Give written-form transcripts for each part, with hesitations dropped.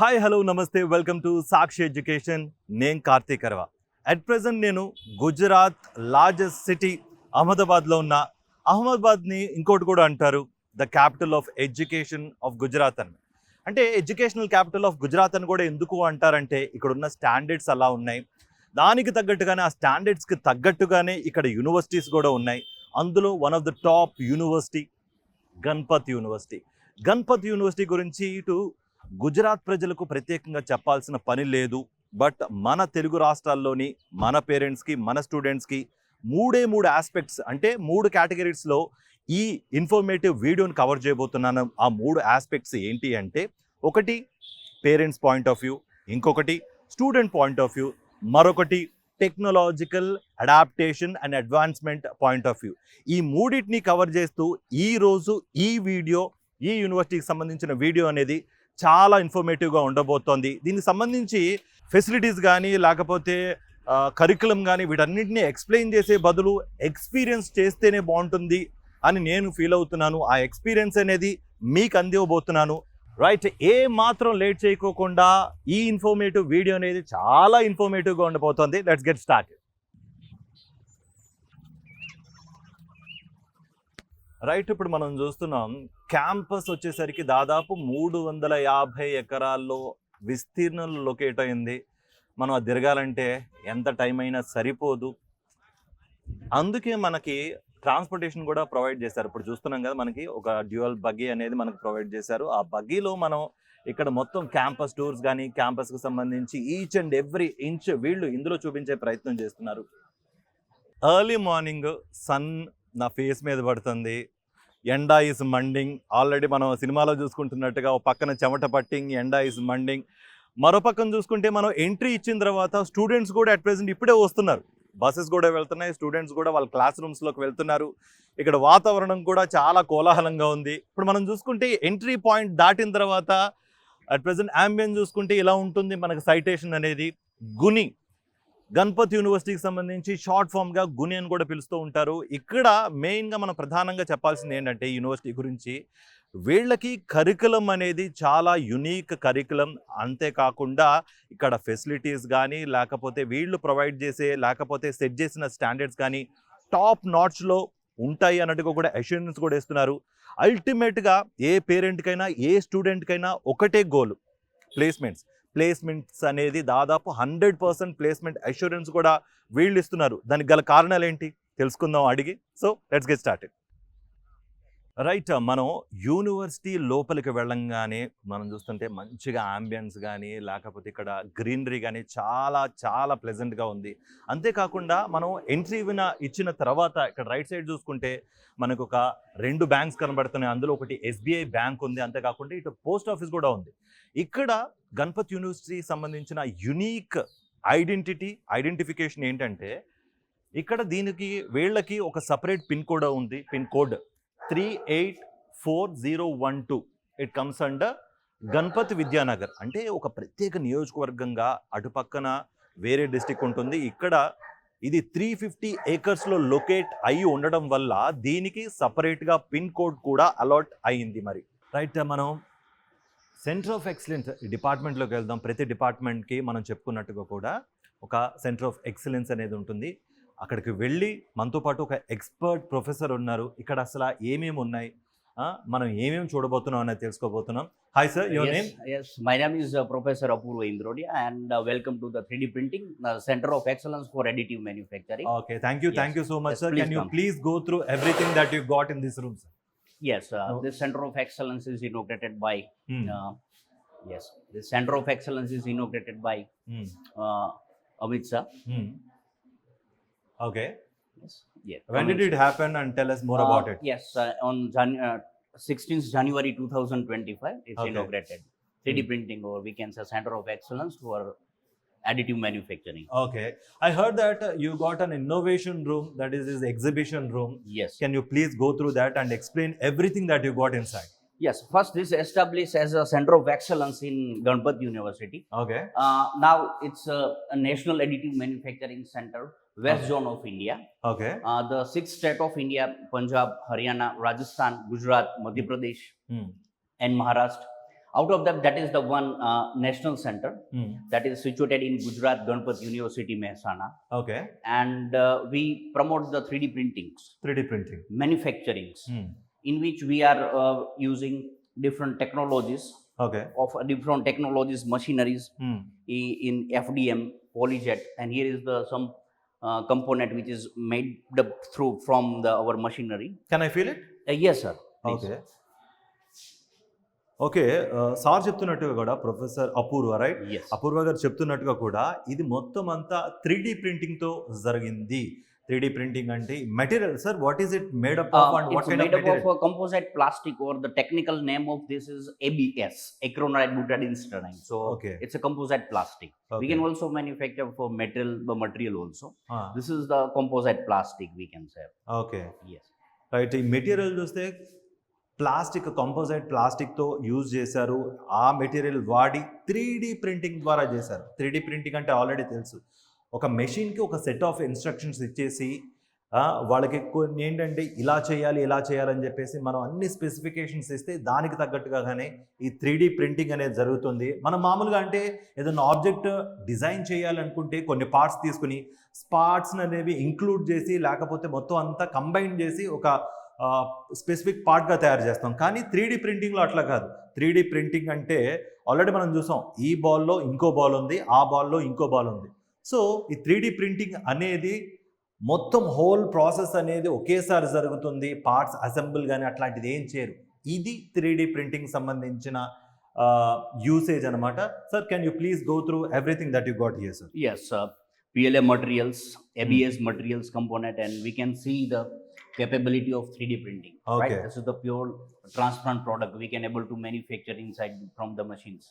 Hi hello నమస్తే welcome to Sakshi education. నేను Karthik అర్వా. At present నేను గుజరాత్ లార్జెస్ట్ సిటీ అహ్మదాబాద్లో ఉన్న. అహ్మదాబాద్ని ఇంకోటి కూడా అంటారు the capital of education of Gujarat అని. అంటే ఎడ్యుకేషనల్ క్యాపిటల్ ఆఫ్ గుజరాత్ అని కూడా ఎందుకు అంటారంటే ఇక్కడ ఉన్న స్టాండర్డ్స్ అలా ఉన్నాయి. దానికి తగ్గట్టుగానే ఆ స్టాండర్డ్స్కి తగ్గట్టుగానే ఇక్కడ యూనివర్సిటీస్ కూడా ఉన్నాయి. అందులో one of the top university Ganpat university. Ganpat university గురించి ఇటు గుజరాత్ ప్రజలకు ప్రత్యేకంగా చెప్పాల్సిన పని లేదు. బట్ మన తెలుగు రాష్ట్రాల్లోని మన పేరెంట్స్కి మన స్టూడెంట్స్కి మూడు ఆస్పెక్ట్స్ అంటే 3 కేటగిరీస్లో ఈ ఇన్ఫర్మేటివ్ వీడియోని కవర్ చేయబోతున్నాను. ఆ 3 ఆస్పెక్ట్స్ ఏంటి అంటే, ఒకటి పేరెంట్స్ పాయింట్ ఆఫ్ వ్యూ, ఇంకొకటి స్టూడెంట్ పాయింట్ ఆఫ్ వ్యూ, మరొకటి technological adaptation and advancement point of view. ఈ మూడింటిని కవర్ చేస్తూ ఈరోజు ఈ వీడియో, ఈ యూనివర్సిటీకి సంబంధించిన వీడియో అనేది చాలా ఇన్ఫర్మేటివ్గా ఉండబోతోంది. దీనికి సంబంధించి ఫెసిలిటీస్ కానీ లేకపోతే కరికులం కానీ వీటన్నిటిని ఎక్స్ప్లెయిన్ చేసే బదులు ఎక్స్పీరియన్స్ చేస్తేనే బాగుంటుంది అని నేను ఫీల్ అవుతున్నాను. ఆ ఎక్స్పీరియన్స్ అనేది మీకు అందివ్వబోతున్నాను. రైట్, ఏ మాత్రం లేట్ చేయకోకుండా ఈ ఇన్ఫర్మేటివ్ వీడియో అనేది చాలా ఇన్ఫర్మేటివ్గా ఉండబోతోంది. Let's get start. రైట్, ఇప్పుడు మనం చూస్తున్నాం క్యాంపస్ వచ్చేసరికి దాదాపు 350 ఎకరాల్లో విస్తీర్ణంలో లొకేట్ అయింది. మనం అది తిరగాలంటే ఎంత టైం అయినా సరిపోదు. అందుకే మనకి ట్రాన్స్పోర్టేషన్ కూడా ప్రొవైడ్ చేశారు. ఇప్పుడు చూస్తున్నాం కదా, మనకి ఒక డ్యూయల్ బగ్గీ అనేది మనకు ప్రొవైడ్ చేశారు. ఆ బగ్గీలో మనం ఇక్కడ మొత్తం క్యాంపస్ టూర్స్ కానీ క్యాంపస్కి సంబంధించి ఈచ్ అండ్ ఎవ్రీ ఇంచ్ వీళ్ళు ఇందులో చూపించే ప్రయత్నం చేస్తున్నారు. ఎర్లీ మార్నింగ్ సన్ నా ఫేస్ మీద పడుతుంది. ఎండా ఈజ్ మండింగ్. ఆల్రెడీ మనం సినిమాలో చూసుకుంటున్నట్టుగా ఒక పక్కన చెమట పట్టింగ్, ఎండా ఈజ్ మండింగ్. మరో పక్కన చూసుకుంటే మనం ఎంట్రీ ఇచ్చిన తర్వాత స్టూడెంట్స్ కూడా అట్ ప్రెజెంట్ ఇప్పుడే వస్తున్నారు. బస్సెస్ కూడా వెళ్తున్నాయి, స్టూడెంట్స్ కూడా వాళ్ళ క్లాస్ రూమ్స్లోకి వెళ్తున్నారు. ఇక్కడ వాతావరణం కూడా చాలా కోలాహలంగా ఉంది. ఇప్పుడు మనం చూసుకుంటే ఎంట్రీ పాయింట్ దాటిన తర్వాత అట్ ప్రెజెంట్ యాంబియన్స్ చూసుకుంటే ఇలా ఉంటుంది. మనకు సైటేషన్ అనేది గుని, గణపత్ యూనివర్సిటీకి సంబంధించి షార్ట్ ఫామ్గా గుని అని కూడా పిలుస్తూ ఉంటారు. ఇక్కడ మెయిన్గా మనం ప్రధానంగా చెప్పాల్సింది ఏంటంటే యూనివర్సిటీ గురించి, వీళ్ళకి కరికులం అనేది చాలా యునీక్ కరికులం. అంతేకాకుండా ఇక్కడ ఫెసిలిటీస్ కానీ లేకపోతే వీళ్ళు ప్రొవైడ్ చేసే లేకపోతే సెట్ చేసిన స్టాండర్డ్స్ కానీ టాప్ నాట్స్లో ఉంటాయి అన్నట్టుగా కూడా అష్యూరెన్స్ కూడా ఇస్తున్నారు. అల్టిమేట్గా ఏ పేరెంట్కైనా ఏ స్టూడెంట్కైనా ఒకటే గోల్, ప్లేస్మెంట్స్ అనేది దాదాపు 100% ప్లేస్మెంట్ అష్యూరెన్స్ కూడా వీళ్ళు ఇస్తున్నారు. దానికి గల కారణాలు ఏంటి తెలుసుకుందాం అడిగి. So let's get started. Right, మనం యూనివర్సిటీ లోపలికి వెళ్ళంగానే మనం చూస్తుంటే మంచిగా ఆంబియన్స్ కానీ లేకపోతే ఇక్కడ గ్రీనరీ కానీ చాలా చాలా ప్లెజెంట్గా ఉంది. అంతేకాకుండా మనం ఎంట్రీ ఇచ్చిన తర్వాత ఇక్కడ రైట్ సైడ్ చూసుకుంటే మనకు ఒక 2 బ్యాంక్స్ కనబడుతున్నాయి. అందులో ఒకటి SBI బ్యాంక్ ఉంది. అంతేకాకుండా ఇటు పోస్ట్ ఆఫీస్ కూడా ఉంది. ఇక్కడ గణపత్ యూనివర్సిటీ సంబంధించిన యునీక్ ఐడెంటిఫికేషన్ ఏంటంటే, ఇక్కడ వీళ్ళకి ఒక సపరేట్ పిన్ కోడ్ ఉంది. Pin code 384012. It comes under Ganpat Vidyanagar. అంటే ఒక ప్రత్యేక నియోజకవర్గంగా అటుపక్కన వేరే డిస్టిక్ ఉంటుంది. ఇక్కడ ఇది 350 ఏకర్స్లో లొకేట్ అయి ఉండడం వల్ల దీనికి సపరేట్గా పిన్ కోడ్ కూడా అలాట్ అయ్యింది. మరి రైట్, మనం సెంటర్ ఆఫ్ ఎక్సలెన్స్ డిపార్ట్మెంట్లోకి వెళ్దాం. ప్రతి డిపార్ట్మెంట్కి మనం చెప్పుకున్నట్టుగా కూడా ఒక సెంటర్ ఆఫ్ ఎక్సలెన్స్ అనేది ఉంటుంది. అక్కడికి వెళ్ళి మనతో పాటు ఒక ఎక్స్పర్ట్ ప్రొఫెసర్ ఉన్నారు. ఇక్కడ అసలు ఏమేమి ఉన్నాయి, మనం ఏమేమి చూడబోతున్నాం అనేది తెలుసుకోబోతున్నాం. Hi sir, your name? Yes, my name is Professor Apurva Indrodia and welcome to the 3D Printing Center of Excellence for Additive Manufacturing. Okay, thank you so much, Yes, sir. please Can you come. please go through everything that you got in this room, sir? Yes, this Center of Excellence is inaugurated by this Center of Excellence is inaugurated by Amit sir. Okay. Yes. Yeah. When did it happen and tell us more about it? Yes, on 16th January 2025 it's Okay. inaugurated. 3D printing, or we can say Center of Excellence for Additive Manufacturing. Okay. I heard that you got an innovation room, that is this exhibition room. Yes. Can you please go through that and explain everything that you got inside? Yes, first this established as a Center of Excellence in Ganapath University. Okay. Now it's a National Additive Manufacturing Center, West Zone of India. Okay. The 6th state of India, Punjab, Haryana, Rajasthan, Gujarat, Madhya Pradesh and Maharashtra Out of that, that is the one national center that is situated in Gujarat Ganpat University, Mehsana. Okay, And we promote the 3D printings, 3D printing. manufacturings, in which we are using different technologies okay, different technologies, machineries in FDM, polyjet, and here is the some component which is made up through from our machinery. Can I feel it? Yes, sir. Please. Okay okay, sir చెప్తున్నట్టుగా కూడా professor Apoorva, right? Yes. Apoorva garu చెప్తున్నట్టుగా కూడా ఇది మొత్తం అంతా 3D ప్రింటింగ్తో జరిగింది. 3D printing అంటే material, sir what is it made up of and what It's kind of made up of material? a composite plastic, or the technical name of this is ABS, acrylonitrile butadiene styrene. So Okay. it's a composite plastic. We can also manufacture for material also. This is the composite plastic, we can say. Okay, Yes. Right. ఈ material చూస్తే plastic, composite ప్లాస్టిక్తో use చేశారు. ఆ material వాడి 3D printing ద్వారా చేశారు. 3D printing అంటే already తెలుసు, ఒక మెషిన్కి ఒక సెట్ ఆఫ్ ఇన్స్ట్రక్షన్స్ ఇచ్చేసి వాళ్ళకి కొన్ని ఏంటంటే ఇలా చేయాలి ఇలా చేయాలని చెప్పేసి మనం అన్ని స్పెసిఫికేషన్స్ ఇస్తే దానికి తగ్గట్టుగానే ఈ 3D ప్రింటింగ్ అనేది జరుగుతుంది. మనం మామూలుగా అంటే ఏదైనా ఆబ్జెక్ట్ డిజైన్ చేయాలనుకుంటే కొన్ని పార్ట్స్ తీసుకుని పార్ట్స్ అనేవి ఇంక్లూడ్ చేసి లేకపోతే మొత్తం అంతా కంబైన్ చేసి ఒక స్పెసిఫిక్ పార్ట్గా తయారు చేస్తాం. కానీ 3D ప్రింటింగ్లో అట్లా కాదు. 3D ప్రింటింగ్ అంటే ఆల్రెడీ మనం చూసాం, ఈ బాల్లో ఇంకో బాల్ ఉంది, ఆ బాల్లో ఇంకో బాల్ ఉంది. సో ఈ 3D ప్రింటింగ్ అనేది మొత్తం హోల్ ప్రాసెస్ అనేది ఒకేసారి జరుగుతుంది. పార్ట్స్ అసెంబుల్ కానీ అట్లాంటిది ఏం చేయరు. ఇది 3D ప్రింటింగ్ సంబంధించిన యూసేజ్ అనమాట. Sir, can you please go through everything that you got here, sir? Yes, PLA materials, ABS materials component, and we can see the capability of 3D printing. Okay. Right? This is the pure transparent product we can able to manufacture inside from the machines.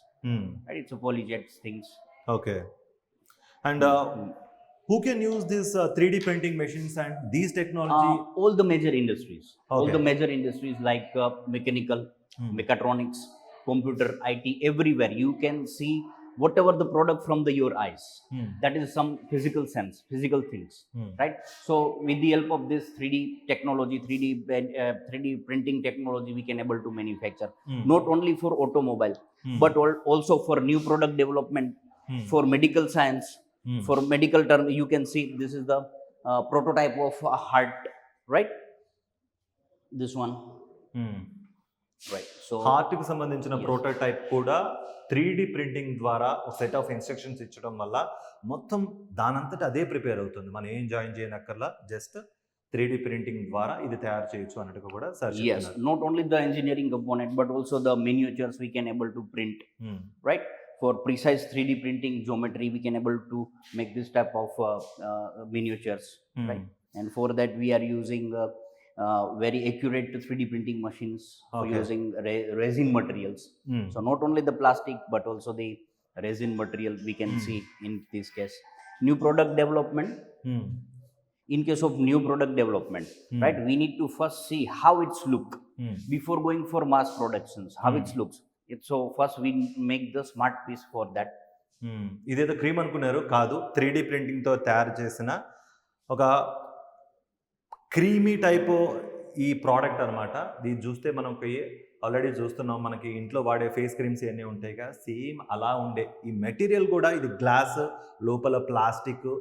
Right? It's a polyjet things. Okay, and who can use these 3D printing machines and these technology? All the major industries. All Okay. the major industries like mechanical, mechatronics, computer, IT, everywhere. You can see whatever the product from your eyes. That is some physical sense, physical things. Right? So with the help of this 3D technology, 3D printing technology, we can able to manufacture. Not only for automobile, but also for new product development, for medical science. For medical term, you can see this is the prototype of a heart, right? This one, right? So హార్ట్కి సంబంధించిన Yes. Prototype కూడా 3D printing ద్వారా ఒక set of instructions ఇచ్చడం వల్ల మొత్తం దానంతట అదే prepare అవుతుంది. మనం ఏం జాయిన్ చేయనక్కర్లా, జస్ట్ 3D ప్రింటింగ్ ద్వారా ఇది తయారు చేయొచ్చు అన్నట్టుగా కూడా సార్ yes, చెప్తున్నారు. not only the engineering component, but also the miniatures we can able to print, right? For precise 3D printing geometry, we can able to make this type of miniatures, right? And for that, we are using very accurate 3D printing machines for Okay. using resin materials. So not only the plastic, but also the resin material we can see in this case. New product development. In case of new product development, right? We need to first see how it's look before going for mass productions. How it looks. So first we make the smart piece for that. ఇదేదో cream అనుకున్నారు, కాదు. 3D ప్రింటింగ్తో తయారు చేసిన ఒక creamy type ఈ product అనమాట. దీన్ని చూస్తే మనం ఆల్రెడీ చూస్తున్నాం, మనకి ఇంట్లో వాడే ఫేస్ క్రీమ్స్ ఇవన్నీ ఉంటాయి కదా, సేమ్ అలా ఉండే ఈ మెటీరియల్ కూడా. ఇది గ్లాస్, లోపల ప్లాస్టిక్,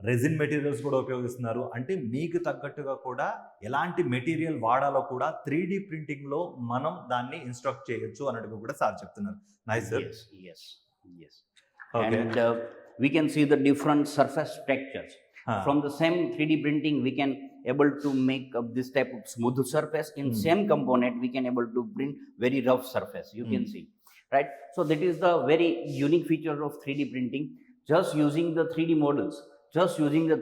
రెజిన్ మెటీరియల్స్ కూడా ఉపయోగిస్తున్నారు. అంటే మీకు తగ్గట్టుగా కూడా ఎలాంటి మెటీరియల్ వాడాలో కూడా 3D ప్రింటింగ్లో మనం దాన్ని ఇన్స్ట్రక్ట్ చేయొచ్చు అన్నట్టుగా కూడా సార్ చెప్తున్నారు. Nice sir. Yes. Okay. And we can see the different surface textures. From the same 3D printing, we can able to make up this type of smooth surface. In same component, we can able to print very rough surface. You can see, right? So that is the very unique feature of 3D printing. Just using the 3D models, just using the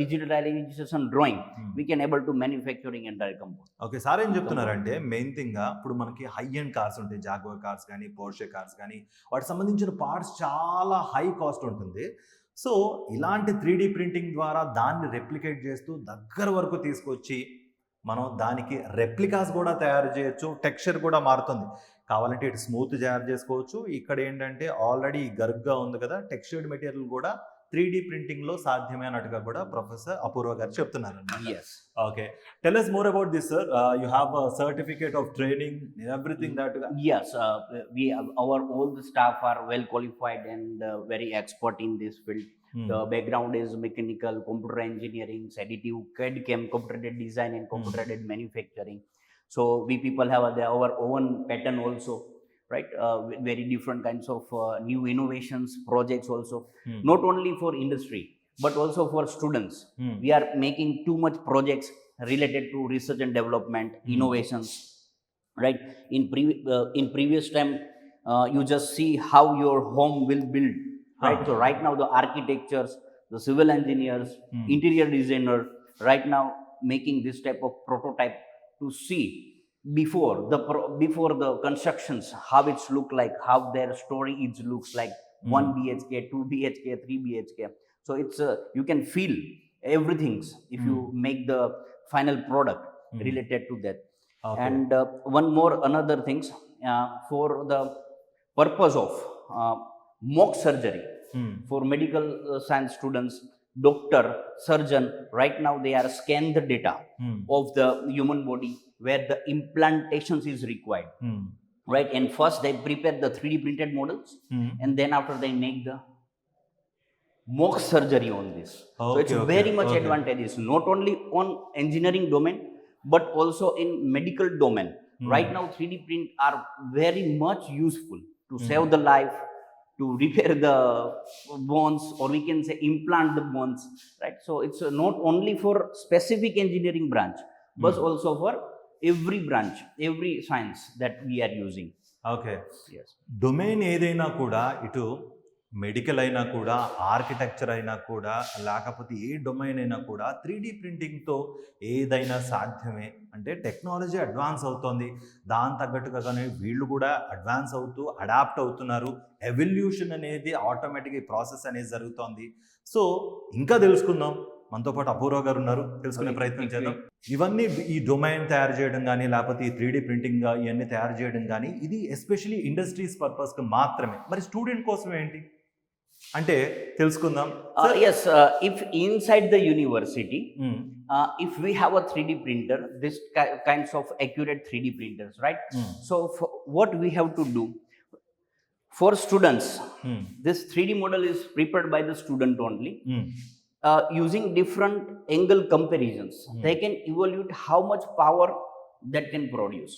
digitalization drawing, we can able to manufacturing entire component. Okay, sir ఏం చెప్తున్నారంటే main థింగ్గా ఇప్పుడు మనకి high end cars ఉంటాయి, jaguar cars కానీ Porsche cars కానీ, వాటికి సంబంధించిన parts చాలా హై కాస్ట్ ఉంటుంది. సో ఇలాంటి 3D ప్రింటింగ్ ద్వారా దాన్ని రెప్లికేట్ చేస్తూ దగ్గర వరకు తీసుకొచ్చి మనం దానికి రెప్లికాస్ కూడా తయారు చేయొచ్చు. టెక్స్చర్ కూడా మారుతుంది. కావాలంటే ఇటు స్మూత్ తయారు చేసుకోవచ్చు. ఇక్కడ ఏంటంటే ఆల్రెడీ గరుగ్గా ఉంది కదా, టెక్స్చర్డ్ మెటీరియల్ కూడా 3D ప్రింటింగ్ లో సాధ్యమే అన్నట్టుగా కూడా ప్రొఫెసర్ అపూర్వ గారు చెప్తున్నారు అన్నమాట. Yes. Okay, tell us more about this, sir. You have a certificate of training, everything that. Yes, we have, our all the staff are well qualified and very expert in this field. The background is mechanical, computer engineering, additive, CAD, CAM, computer-aided design and computer-aided manufacturing. So we people have our own pattern also, right? With very different kinds of new innovations, projects also, not only for industry but also for students. We are making too much projects related to research and development, innovations, right? In previous time, you just see how your home will build, right? So right now the architectures, the civil engineers, interior designer, right now making this type of prototype to see before the constructions how it's look like, how their story it looks like, 1 BHK, 2 BHK, 3 BHK. So it's you can feel everything if you make the final product related to that. Okay. And one more another things, for the purpose of mock surgery, for medical science students, doctor, surgeon, right now they are scan the data of the human body where the implantations is required, right? And first they prepare the 3D printed models, and then after they make the mock surgery on this. So it's very much advantageous, not only on engineering domain but also in medical domain. Right now 3D print are very much useful to save the life, to repair the bones, or we can say implant the bones, right? So it's not only for specific engineering branch but also for every branch, every science that we are using. Okay. Yes. Domain ఏదైనా కూడా, ఇటు medical అయినా కూడా, architecture అయినా కూడా, లేకపోతే ఏ domain అయినా కూడా 3D ప్రింటింగ్తో ఏదైనా సాధ్యమే. అంటే టెక్నాలజీ అడ్వాన్స్ అవుతోంది, దాని తగ్గట్టుగానే వీళ్ళు కూడా అడ్వాన్స్ అవుతూ అడాప్ట్ అవుతున్నారు. ఎవల్యూషన్ అనేది ఆటోమేటిక్గా ప్రాసెస్ అనేది జరుగుతోంది. సో ఇంకా తెలుసుకుందాం. మనతో పాటు అపూర్వ గారు ఉన్నారు, తెలుసుకునే ప్రయత్నం చేద్దాం. ఇవన్నీ ఈ డొమైన్ తయారు చేయడం కానీ, లేకపోతే ఈ 3D ప్రింటింగ్ ఇవన్నీ తయారు చేయడం కానీ, ఇది ఎస్పెషలీ ఇండస్ట్రీస్ పర్పస్కి మాత్రమే. మరి స్టూడెంట్ కోసం ఏంటి అంటే తెలుసుకుందాం. Yes, if inside the university, if we have a 3D printer, this kinds of accurate 3D printers, right? So what we have to do for students, this 3D model is prepared by the student only. Using different angle comparisons, they can evaluate how much power that can produce,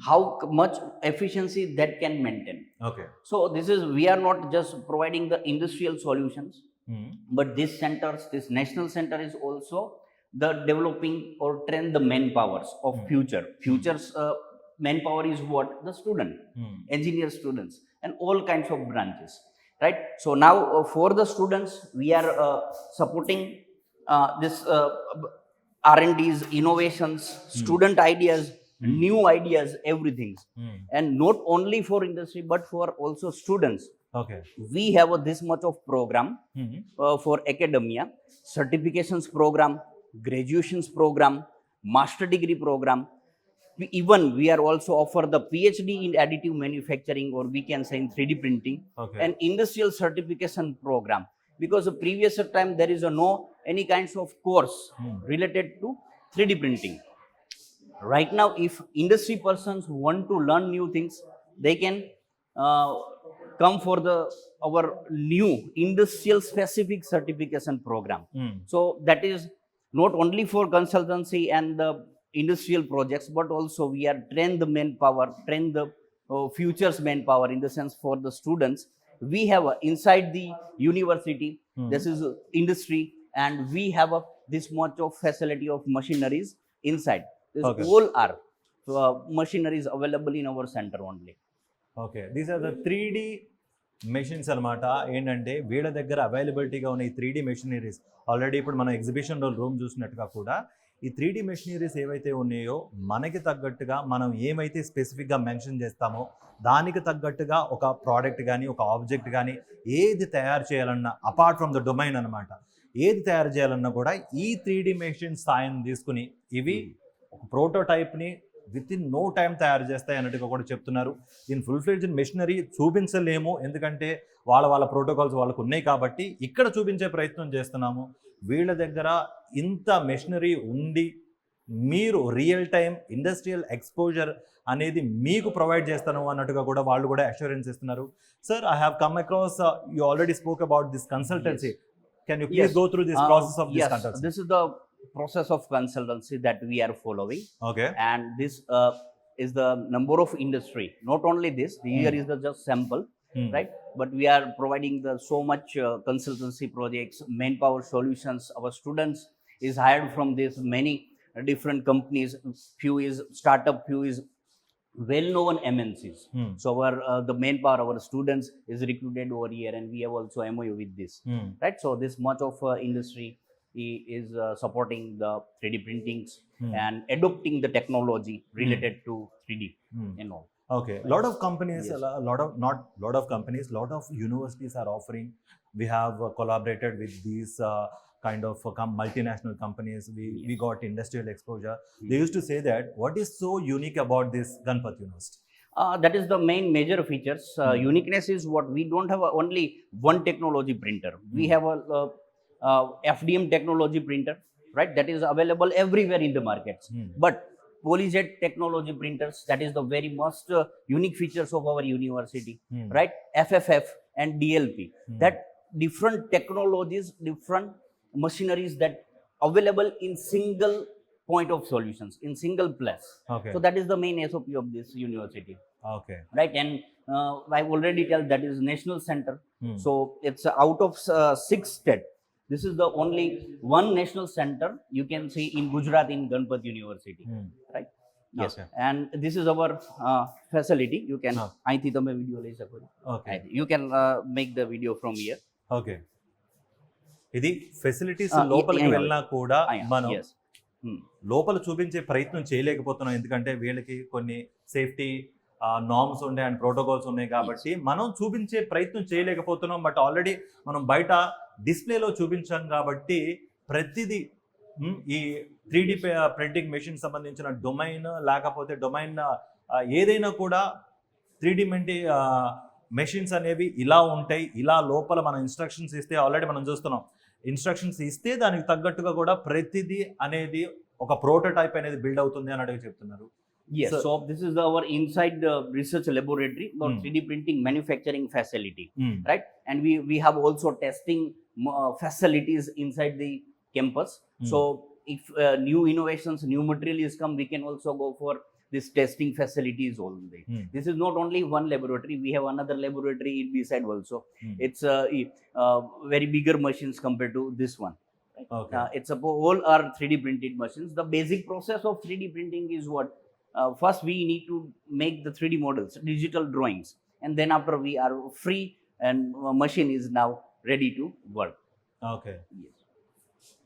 how much efficiency that can maintain. Okay. So this is, we are not just providing the industrial solutions, but this centers, this national center is also the developing or train the manpowers of future's manpower is what? The student, engineer students and all kinds of branches, right? So now for the students we are supporting this R&Ds, innovations, student ideas, new ideas, everything. And not only for industry but for also students. Okay. We have this much of program for academia, certifications program, graduations program, master degree program. Even we are also offer the PhD in additive manufacturing, or we can say in 3D printing, and industrial certification program. Because the previous time there is no any kinds of course related to 3D printing. Right now, if industry persons want to learn new things, they can come for our new industrial specific certification program. So that is not only for consultancy and the industrial projects, but also we are train the manpower, train the future's manpower, in the sense for the students. We have inside the university, this is industry, and we have this much of facility of machineries inside. This all are machineries available in our center only. Okay, these are the 3D machines అనమాట. ఏంటంటే వీళ్ళ దగ్గర అవైలబిలిటీగా ఉన్న ఈ 3D machineries, already ఇప్పుడు మనం ఎగ్జిబిషన్లో room చూసినట్టుగా కూడా ఈ 3D మెషినరీస్ ఏవైతే ఉన్నాయో మనకి తగ్గట్టుగా మనం ఏమైతే స్పెసిఫిక్గా మెన్షన్ చేస్తామో దానికి తగ్గట్టుగా ఒక ప్రోడక్ట్ కానీ, ఒక ఆబ్జెక్ట్ కానీ ఏది తయారు చేయాలన్నా, అపార్ట్ ఫ్రమ్ ద డొమైన్ అనమాట, ఏది తయారు చేయాలన్నా కూడా ఈ 3D మెషిన్ సాయం తీసుకుని ఇవి ఒక ప్రోటోటైప్ని విత్ ఇన్ నో టైం తయారు చేస్తాయి అన్నట్టుగా కూడా చెప్తున్నారు. దీని ఫుల్ ఫ్లెడ్జ్డ్ మెషినరీ చూపించలేము, ఎందుకంటే వాళ్ళ ప్రోటోకాల్స్ వాళ్ళకు ఉన్నాయి కాబట్టి ఇక్కడ చూపించే ప్రయత్నం చేస్తున్నాము. వీళ్ళ దగ్గర ఇంత మెషినరీ ఉండి మీరు రియల్ టైం ఇండస్ట్రియల్ ఎక్స్పోజర్ అనేది మీకు ప్రొవైడ్ చేస్తాను అన్నట్టుగా కూడా వాళ్ళు కూడా అష్యూరెన్స్ ఇస్తున్నారు. Sir, I have come across, you already spoke about this consultancy. Can you please Yes. go through this process of this Yes, consultancy? this is the process of consultancy that we are following, Okay. and this is the number of industry. Not only this, here is the just sample, right? But we are providing the so much consultancy projects, manpower solutions. Our students is hired from this many different companies. Few is startup, few is well-known MNCs. So our the manpower, our students is recruited over here, and we have also MOU with this, right? So this much of industry is supporting the 3D printings and adopting the technology related to 3D and all. Okay. Lot of companies, Yes. lot of companies, lot of universities are offering. We have collaborated with these kind of multinational companies. We got industrial exposure. They used to say that what is so unique about this Ganpat University? That is the main major features. Uniqueness is what we don't have only one technology printer. We have a FDM technology printer, right? That is available everywhere in the markets. But PolyJet technology printers, that is the very most unique features of our university, right? FFF and DLP. That different technologies, different machineries that available in single point of solutions, in single place. Okay. So that is the main SOP of this university, Okay. right? And I've already tell that is national center. So it's out of 6 states. This is the only one national center you can see in Gujarat in Ganpat University, right? Yes. Okay. And this is our facility. You can અહીંથી તમે video લઈ શકો છો. Okay. You can make the video from here. Okay. ఇది facilities Ah, లోపలికి yeah, వెళ్ళినా కూడా మనం Yes. లోపల చూపించే ప్రయత్నం చేయలేకపోతున్నాం, ఎందుకంటే వీళ్ళకి కొన్ని సేఫ్టీ నార్మ్స్ ఉన్నాయి అండ్ ప్రోటోకాల్స్ ఉన్నాయి కాబట్టి మనం చూపించే ప్రయత్నం చేయలేకపోతున్నాం. బట్ ఆల్రెడీ మనం బయట డిస్ప్లేలో చూపించాం కాబట్టి ప్రతిదీ ఈ 3D ప్రింటింగ్ మెషిన్ సంబంధించిన డొమైన్ లేకపోతే డొమైన్ ఏదైనా కూడా 3D మెషిన్స్ అనేవి ఇలా ఉంటాయి. ఇలా లోపల మనం ఇన్స్ట్రక్షన్స్ ఇస్తే ఆల్రెడీ మనం చూస్తున్నాం, ఇన్స్ట్రక్షన్స్ ఇస్తే దానికి తగ్గట్టుగా కూడా ప్రతిదీ అనేది ఒక ప్రోటోటైప్ అనేది బిల్డ్ అవుతుంది అని చెప్తున్నారు. Yes, So- so this is our inside research laboratory or 3D printing manufacturing facility, right? And we have also testing facilities inside the campus. So if new innovations, new materials come, we can also go for this testing facilities only. This is not only one laboratory. We have another laboratory beside also. It's very bigger machines compared to this one. Right? Okay. It's all are 3D printed machines. The basic process of 3D printing is what? First we need to make the 3D models, digital drawings, and then after we are free and machine is now ready to work. Okay. Yes.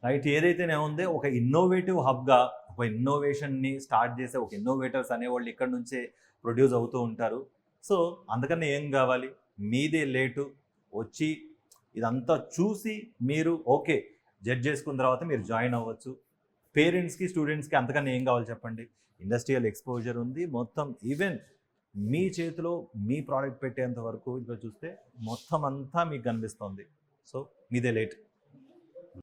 Right. ఏదైతేనే ఉందో ఒక innovative హబ్గా ఒక ఇన్నోవేషన్ని start చేసే ఒక innovators అనేవాళ్ళు ఇక్కడ నుంచే ప్రొడ్యూస్ అవుతూ ఉంటారు. సో అందుకని ఏం కావాలి, మీదే లేటు వచ్చి ఇదంతా చూసి మీరు ఓకే జడ్జ్ చేసుకున్న తర్వాత మీరు జాయిన్ అవ్వచ్చు. పేరెంట్స్కి స్టూడెంట్స్కి అంతకన్నా ఏం కావాలి చెప్పండి. ఇండస్ట్రియల్ ఎక్స్పోజర్ ఉంది మొత్తం. ఈవెన్ మీ చేతిలో మీ ప్రోడక్ట్ పెట్టేంత వరకు ఇక్కడ చూస్తే మొత్తం అంతా మీకు కనిపిస్తుంది. సో మీదే లేట్.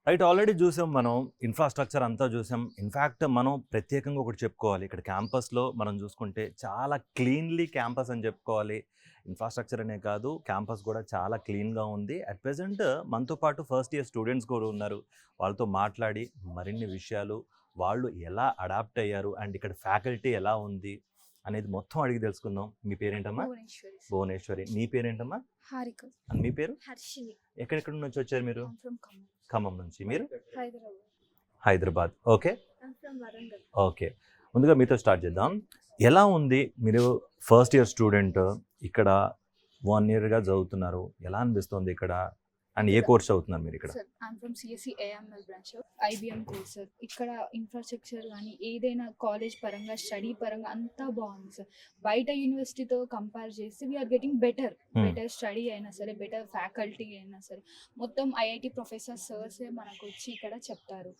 రైట్. ఆల్రెడీ చూసాం మనం ఇన్ఫ్రాస్ట్రక్చర్ అంతా చూసాం. ఇన్ఫ్యాక్ట్ మనం ప్రత్యేకంగా ఒకటి చెప్పుకోవాలి, ఇక్కడ క్యాంపస్లో మనం చూసుకుంటే చాలా క్లీన్లీ క్యాంపస్ అని చెప్పుకోవాలి. ఇన్ఫ్రాస్ట్రక్చర్ అనే కాదు, క్యాంపస్ కూడా చాలా క్లీన్గా ఉంది. అట్ ప్రెజెంట్ మనతో పాటు ఫస్ట్ ఇయర్ స్టూడెంట్స్ కూడా ఉన్నారు. వాళ్ళతో మాట్లాడి మరిన్ని విషయాలు, వాళ్ళు ఎలా అడాప్ట్ అయ్యారు అండ్ ఇక్కడ ఫ్యాకల్టీ ఎలా ఉంది అనేది మొత్తం అడిగి తెలుసుకుందాం. మీ పేరేంటమ్మా? భువనేశ్వరి. భువనేశ్వరి. నీ పేరేంటమ్మా? హారిక. అండ్ మీ పేరు? హర్షిని. ఎక్కడెక్కడ నుంచి వచ్చారు మీరు? I'm from Khammam. ఖమ్మం నుంచి. మీరు? Hyderabad. Hyderabad. Okay. I'm from Warangal. Okay. ముందుగా మీతో స్టార్ట్ చేద్దాం. ఎలా ఉంది, మీరు ఫస్ట్ ఇయర్ స్టూడెంట్ ఇక్కడ 1 yearగా చదువుతున్నారు, ఎలా అనిపిస్తుంది ఇక్కడ అండ్ ఏ కోర్స్ అవుతున్నారు మీరు ఇక్కడ? Sir I'm from CSC AML branch IBM course sir. ఇక్కడ ఇన్ఫ్రాస్ట్రక్చర్ కానీ ఏదైనా కాలేజ్ పరంగా స్టడీ పరంగా అంతా బాగుంది సార్. బయట యూనివర్సిటీతో కంపేర్ చేస్తే వీఆర్ గెటింగ్ బెటర్ స్టడీ అయినా సరే, బెటర్ ఫ్యాకల్టీ అయినా సరే, మొత్తం ఐఐటి ప్రొఫెసర్ సర్సే మనకు వచ్చి ఇక్కడ చెప్తారు.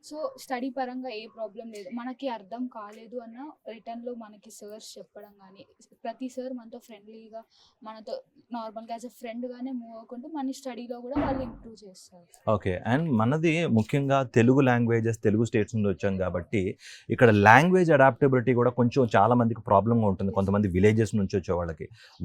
సో స్టడీ పరంగా ఏ ప్రాబ్లం లేదు. మనకి అర్థం కాలేదు అన్న రిటర్న్లో మనకి సర్స్ చెప్పడం కానీ, ప్రతి సార్ మనతో ఫ్రెండ్లీగా మనతో నార్మల్గా యాజ్ ఎ ఫ్రెండ్గానే మూవ్ అవ్వకుంటూ మన స్టడీలో కూడా వాళ్ళు ఇంప్రూవ్ చేస్తారు. ఓకే. అండ్ మనది ముఖ్యంగా తెలుగు లాంగ్వేజెస్, తెలుగు స్టేట్స్ నుండి వచ్చాం కాబట్టి ఇక్కడ లాంగ్వేజ్ అడాప్టబిలిటీ కూడా కొంచెం చాలా మందికి ప్రాబ్లంగా ఉంటుంది. కొంతమంది విలేజెస్ నుంచి వచ్చే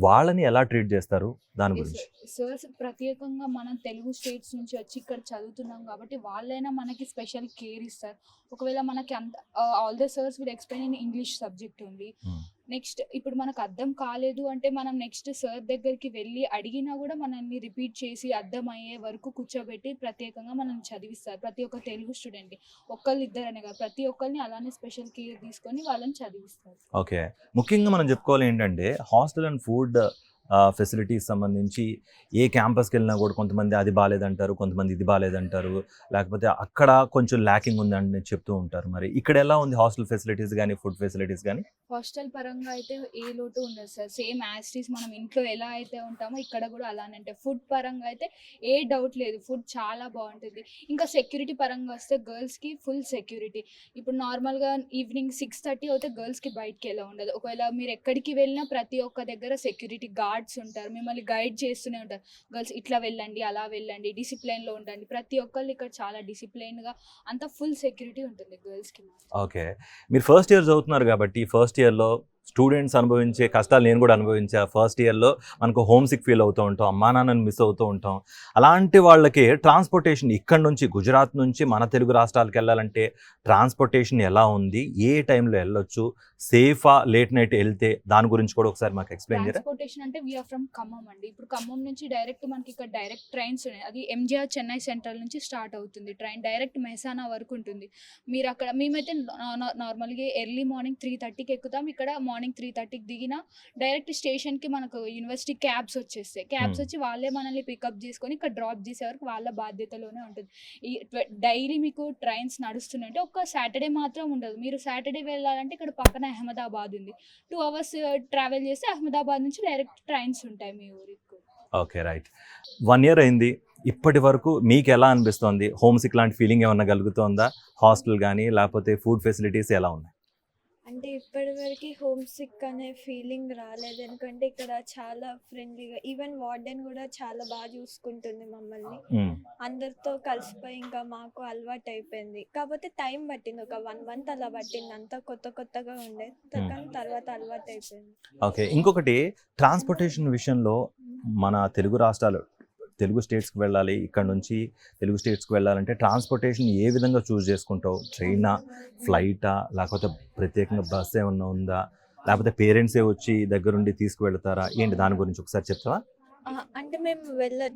వాళ్ళని ఎలా ట్రీట్ చేస్తారు దాని గురించి? సర్స్ ప్రత్యేకంగా మనం తెలుగు స్టేట్స్ నుంచి వచ్చి ఇక్కడ చదువుతున్నాం కాబట్టి వాళ్ళైనా మనకి స్పెషల్ కేర్ ఇస్తారు. ఒకవేళ మనకి అంత all the sirs will explain in English subject ఉంది. నెక్స్ట్ ఇప్పుడు మనకు అర్థం కాలేదు అంటే మనం నెక్స్ట్ సార్ దగ్గరికి వెళ్ళి అడిగినా కూడా మనల్ని రిపీట్ చేసి అర్థం అయ్యే వరకు కూర్చోబెట్టి ప్రత్యేకంగా మనల్ని చదివిస్తారు. ప్రతి ఒక్క తెలుగు స్టూడెంట్ని, ఒక్కళ్ళు ఇద్దరనే కాదు, ప్రతి ఒక్కరిని అలానే స్పెషల్ కేర్ తీసుకొని వాళ్ళని చదివిస్తారు. ఓకే. ముఖ్యంగా మనం చెప్పుకోవాలి ఏంటంటే హాస్టల్ అండ్ ఫుడ్ ఫెసిలిటీస్ సంబంధించి ఏ క్యాంపస్కి వెళ్ళినా కూడా కొంతమంది అది బాగాలేదంటారు, కొంతమంది ఇది బాగాలేదంటారు, లేకపోతే అక్కడ కొంచెం ల్యాకింగ్ ఉందని చెప్తూ ఉంటారు. మరి ఇక్కడ ఎలా ఉంది హాస్టల్ ఫెసిలిటీస్ కానీ, ఫుడ్ ఫెసిలిటీస్ కానీ? హాస్టల్ పరంగా అయితే ఏ లోటు ఉండదు సార్. సేమ్ యాస్టీస్ మనం ఇంట్లో ఎలా అయితే ఉంటామో ఇక్కడ కూడా అలానే ఉంటాయి. ఫుడ్ పరంగా అయితే ఏ డౌట్ లేదు, ఫుడ్ చాలా బాగుంటుంది. ఇంకా సెక్యూరిటీ పరంగా వస్తే గర్ల్స్కి ఫుల్ సెక్యూరిటీ. ఇప్పుడు నార్మల్గా ఈవినింగ్ 6:30 అయితే గర్ల్స్కి బయటికి ఎలా ఉండదు. ఒకవేళ మీరు ఎక్కడికి వెళ్ళినా ప్రతి ఒక్క దగ్గర సెక్యూరిటీ గార్డ్స్ ఉంటారు, మిమ్మల్ని గైడ్ చేస్తూనే ఉంటారు. గర్ల్స్ ఇట్లా వెళ్ళండి, అలా వెళ్ళండి, డిసిప్లైన్లో ఉండండి. ప్రతి ఒక్కళ్ళు ఇక్కడ చాలా డిసిప్లైన్గా అంతా ఫుల్ సెక్యూరిటీ ఉంటుంది గర్ల్స్కి. ఓకే. మీరు ఫస్ట్ ఇయర్ చదువుతున్నారు కాబట్టి ఫస్ట్ ఇయర్లో స్టూడెంట్స్ అనుభవించే కష్టాలు నేను కూడా అనుభవించా. ఫస్ట్ ఇయర్లో మనకు హోమ్ సిక్ ఫీల్ అవుతూ ఉంటాం, అమ్మా నాన్నని మిస్ అవుతూ ఉంటాం. అలాంటి వాళ్ళకి ట్రాన్స్పోర్టేషన్ ఇక్కడ నుంచి గుజరాత్ నుంచి మన తెలుగు రాష్ట్రాలకు వెళ్ళాలంటే ట్రాన్స్పోర్టేషన్ ఎలా ఉంది, ఏ టైంలో వెళ్ళొచ్చు, సేఫా, లేట్ నైట్ వెళ్తే, దాని గురించి కూడా ఒకసారి మాకు ఎక్స్ప్లెయిన్ చేయరా? ట్రాన్స్పోర్టేషన్ అంటే వీఆర్ ఫ్రమ్ ఖమ్మం అండి. ఇప్పుడు ఖమ్మం నుంచి డైరెక్ట్ మనకి ఇక్కడ డైరెక్ట్ ట్రైన్స్ ఉన్నాయి. అది ఎంజిఆర్ చెన్నై సెంట్రల్ నుంచి స్టార్ట్ అవుతుంది ట్రైన్, డైరెక్ట్ మెహసానా వరకు ఉంటుంది. మీరు అక్కడ మేమైతే నార్మల్గా ఎర్లీ మార్నింగ్ 3:30కి ఎక్కుతాం. ఇక్కడ మార్నింగ్ 3:30కి దిగిన డైరెక్ట్ స్టేషన్కి మనకు యూనివర్సిటీ క్యాబ్స్ వచ్చేస్తాయి. క్యాబ్స్ వచ్చి వాళ్ళే మనల్ని పికప్ చేసుకొని ఇక్కడ డ్రాప్ చేసే వరకు వాళ్ళ బాధ్యతలోనే ఉంటుంది. ఈ డైలీ మీకు ట్రైన్స్ నడుస్తుంటే ఒక్క సాటర్డే మాత్రం ఉండదు. మీరు సాటర్డే వెళ్ళాలంటే ఇక్కడ పక్కన అహ్మదాబాద్ ఉంది, 2 hours ట్రావెల్ చేస్తే అహ్మదాబాద్ నుంచి డైరెక్ట్ ట్రైన్స్ ఉంటాయి మీ ఊరికి. Okay, right. 1 year అయింది. ఇప్పటి వరకు మీకు ఎలా అనిపిస్తోంది? హోమ్ సిక్ లాంటి ఫీలింగ్ ఏమన్నా కలుగుతుందా? హాస్టల్ కానీ లేకపోతే ఫుడ్ ఫెసిలిటీస్ ఎలా ఉన్నాయి? అంటే ఇప్పటివరకు హోమ్ సిక్ అనే ఫీలింగ్ రాలేదు, ఎందుకంటే ఇక్కడ చాలా ఫ్రెండ్లీగా, ఈవెన్ వార్డెన్ కూడా చాలా బాగా చూసుకుంటుంది మమ్మల్ని. అందరితో కలిసిపోయి ఇంకా మాకు అలవాటు అయిపోయింది. కాకపోతే టైం పట్టింది, ఒక 1 month అలా పట్టింది. అంతా కొత్తగా ఉండేది, కానీ తర్వాత అలవాటు అయిపోయింది. ఓకే. ఇంకొకటి, ట్రాన్స్పోర్టేషన్ విషయంలో మన తెలుగు రాష్ట్రాలు, తెలుగు స్టేట్స్కి వెళ్ళాలి, ఇక్కడ నుంచి తెలుగు స్టేట్స్కి వెళ్ళాలంటే ట్రాన్స్పోర్టేషన్ ఏ విధంగా చూస్ చేసుకుంటావు? ట్రైనా, ఫ్లైటా, లేకపోతే ప్రత్యేకంగా బస్ ఏమన్నా ఉందా, లేకపోతే పేరెంట్సే వచ్చి దగ్గరుండి తీసుకువెళ్తారా ఏంటి? దాని గురించి ఒకసారి చెప్తావా? అంటే మేము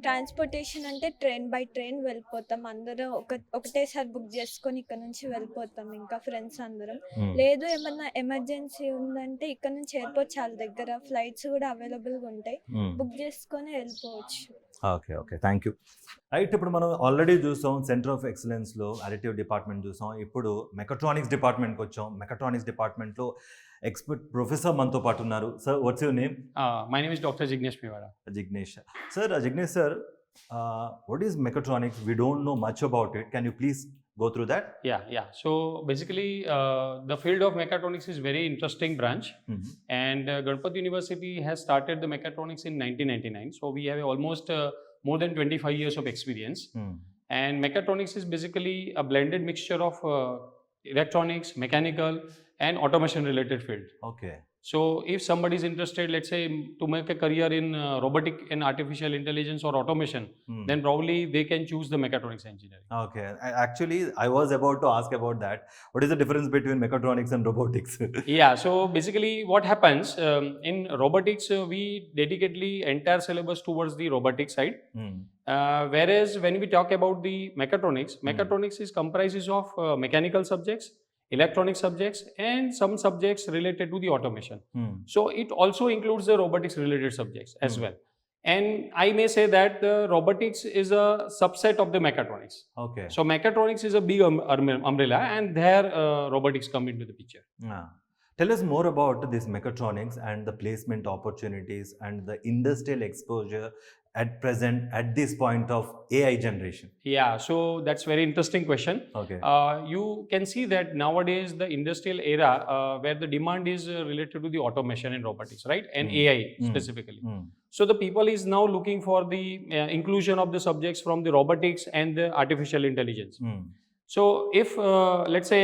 ట్రాన్స్పోర్టేషన్ అంటే బై ట్రైన్ వెళ్ళిపోతాం. అందరం ఒకటేసారి బుక్ చేసుకొని ఇక్కడ నుంచి వెళ్ళిపోతాం, ఇంకా ఫ్రెండ్స్ అందరం. లేదు ఏమన్నా ఎమర్జెన్సీ ఉందంటే ఇక్కడ నుంచి ఎయిర్పోర్ట్ చాలా దగ్గర, ఫ్లైట్స్ కూడా అవైలబుల్గా ఉంటాయి, బుక్ చేసుకొని వెళ్ళిపోవచ్చు. Okay, thank you. రైట్, ఇప్పుడు మనం ఆల్రెడీ చూసాం సెంటర్ ఆఫ్ ఎక్సలెన్స్లో అడిటివ్ డిపార్ట్మెంట్ చూసాం. ఇప్పుడు మెకట్రానిక్స్ డిపార్ట్మెంట్కి వచ్చాం. మెకట్రానిక్స్ డిపార్ట్మెంట్లో ఎక్స్పర్ట్ ప్రొఫెసర్ మనతో పాటు ఉన్నారు. Sir, what's your name? My name is Dr. Jignesh Mewara. Jignesh. Jignesh sir, what is mechatronics? We don't know much about it. Can you please go through that? Yeah. So basically, the field of mechatronics is very interesting branch, and Ganpati University has started the mechatronics in 1999. So we have almost more than 25 years of experience. And mechatronics is basically a blended mixture of electronics, mechanical, and automation related field. Okay. So if somebody is interested, let's say, to make a career in robotic and artificial intelligence or automation, then probably they can choose the mechatronics engineering. Okay. Actually, I was about to ask about that. What is the difference between mechatronics and robotics? Yeah, so basically what happens, in robotics, we dedicatedly entire syllabus towards the robotic side. Whereas when we talk about the mechatronics is comprises of mechanical subjects, electronic subjects, and some subjects related to the automation. So it also includes the robotics related subjects as well. And I may say that the robotics is a subset of the mechatronics. Okay. So mechatronics is a big umbrella, and there robotics come into the picture. Tell us more about this mechatronics and the placement opportunities and the industrial exposure at present at this point of AI generation. Yeah, so that's very interesting question. Okay. You can see that nowadays the industrial era where the demand is related to the automation and robotics, right, and AI specifically. So the people is now looking for the inclusion of the subjects from the robotics and the artificial intelligence. So if let's say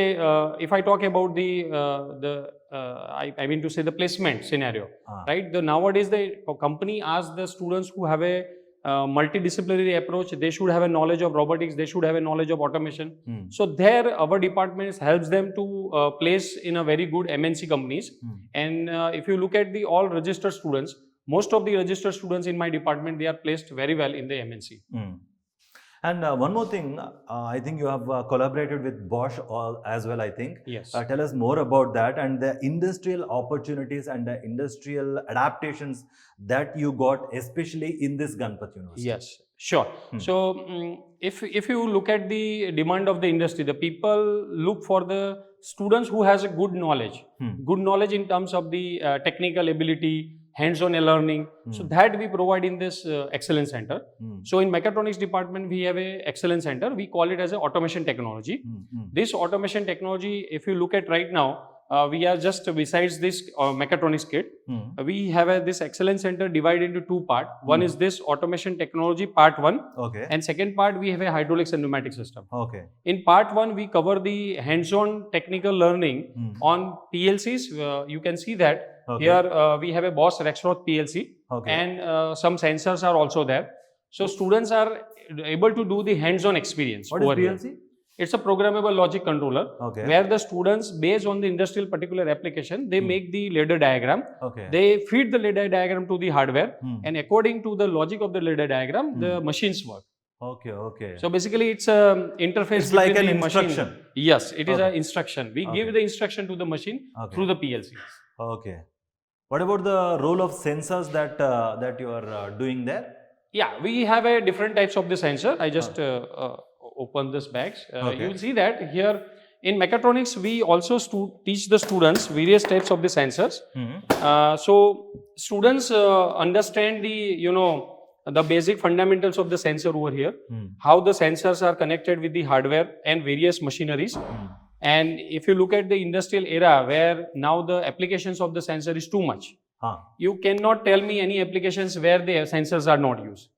if I talk about I mean to say the placement scenario, right? The nowadays the company asks the students who have a multidisciplinary approach. They should have a knowledge of robotics. They should have a knowledge of automation. So there our department helps them to place in a very good MNC companies. And if you look at the all registered students, most of the registered students in my department, they are placed very well in the MNC. And one more thing, I think you have collaborated with Bosch as well, I think. Yes. Tell us more about that and the industrial opportunities and the industrial adaptations that you got, especially in this Ganpati University. Yes, sure. So if you look at the demand of the industry, the people look for the students who has a good knowledge in terms of the technical ability, hands-on learning. So that we provide in this excellence center. So in mechatronics department, we have a excellence center. We call it as a automation technology. This automation technology, if you look at right now, we are just besides this mechatronics kit, we have this excellence center divided into two parts. One is this automation technology part 1. Okay. And second part, we have a hydraulics and pneumatic system. Okay. In part 1, we cover the hands-on technical learning on PLCs. You can see that here we have a Bosch Rexroth PLC, and some sensors are also there. So students are able to do the hands-on experience. What is over PLC? Here. It's a programmable logic controller, where the students, based on the industrial particular application, they make the ladder diagram. They feed the ladder diagram to the hardware, and according to the logic of the ladder diagram, the machines work. Okay. So basically, it's a interface. It's like an the instruction. Machine. Yes, it is an instruction. We give the instruction to the machine through the PLCs. Okay. What about the role of sensors that you are doing there? Yeah, we have a different types of the sensor. I just open this bags. You will see that here in mechatronics, we also teach the students various types of the sensors. So students understand the basic fundamentals of the sensor over here, how the sensors are connected with the hardware and various machineries. And if you look at the industrial era where now the applications of the sensor is too much, you cannot tell me any applications where the sensors are not used,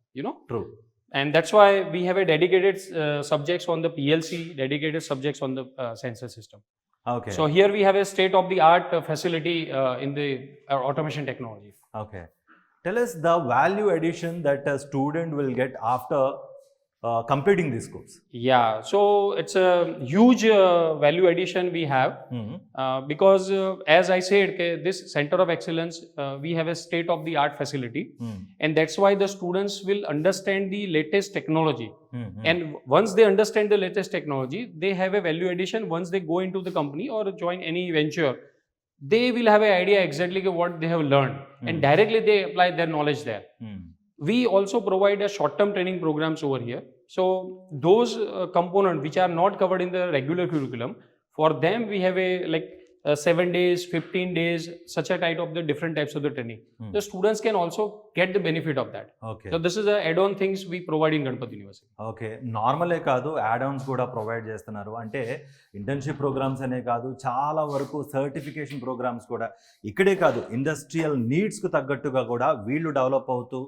True. And that's why we have a dedicated subjects on the PLC, dedicated subjects on the sensor system. Okay. So here we have a state-of-the-art facility in the automation technology. Okay. Tell us the value addition that a student will get after completing this course. Yeah, so it's a huge value addition we have because as I said, this center of excellence, we have a state-of-the-art facility, and that's why the students will understand the latest technology. And once they understand the latest technology, they have a value addition. Once they go into the company or join any venture, they will have an idea exactly what they have learned, and directly they apply their knowledge there. We also provide a short-term training programs over here. So those components which are not covered in the regular curriculum, for them we have a 7 days, 15 days, such a type of the different types of the training. The students can also get the benefit of that. Okay. So this is the add-on things we provide in Ganpati University. Okay, నార్మలే కాదు, add-Ann's కూడా provide చేస్తున్నారు. అంటే internship programmes అనే కాదు, చాలా వరకు certification programmes కూడా ఇక్కడే కాదు, ఇండస్ట్రియల్ నీడ్స్కు తగ్గట్టుగా కూడా వీళ్ళు డెవలప్ అవుతూ,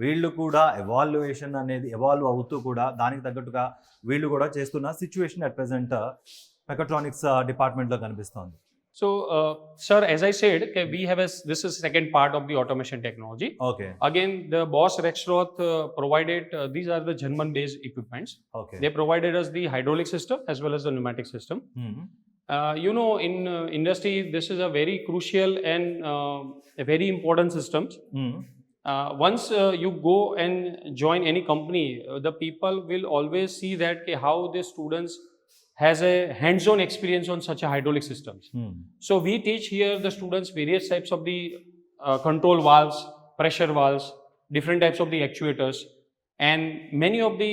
వీళ్ళు కూడా ఎవాల్వ్ అవుతూ కూడా దానికి తగ్గట్టుగా వీళ్ళు కూడా చేస్తున్న సిచ్యువేషన్ అట్ ప్రెసెంట్ మెకాట్రానిక్స్ డిపార్ట్మెంట్లో కనిపిస్తోంది. So, sir, as I said, we have this is second part of the automation technology. Okay. Again, the Bosch Rexroth provided, these are the German-based equipments. Okay. They provided us the hydraulic system as well as the pneumatic system. In industry, this is a very crucial and a very important system. Once you go and join any company, the people will always see that how the students has a hands-on experience on such a hydraulic systems. So we teach here the students various types of the control valves, pressure valves, different types of the actuators, and many of the,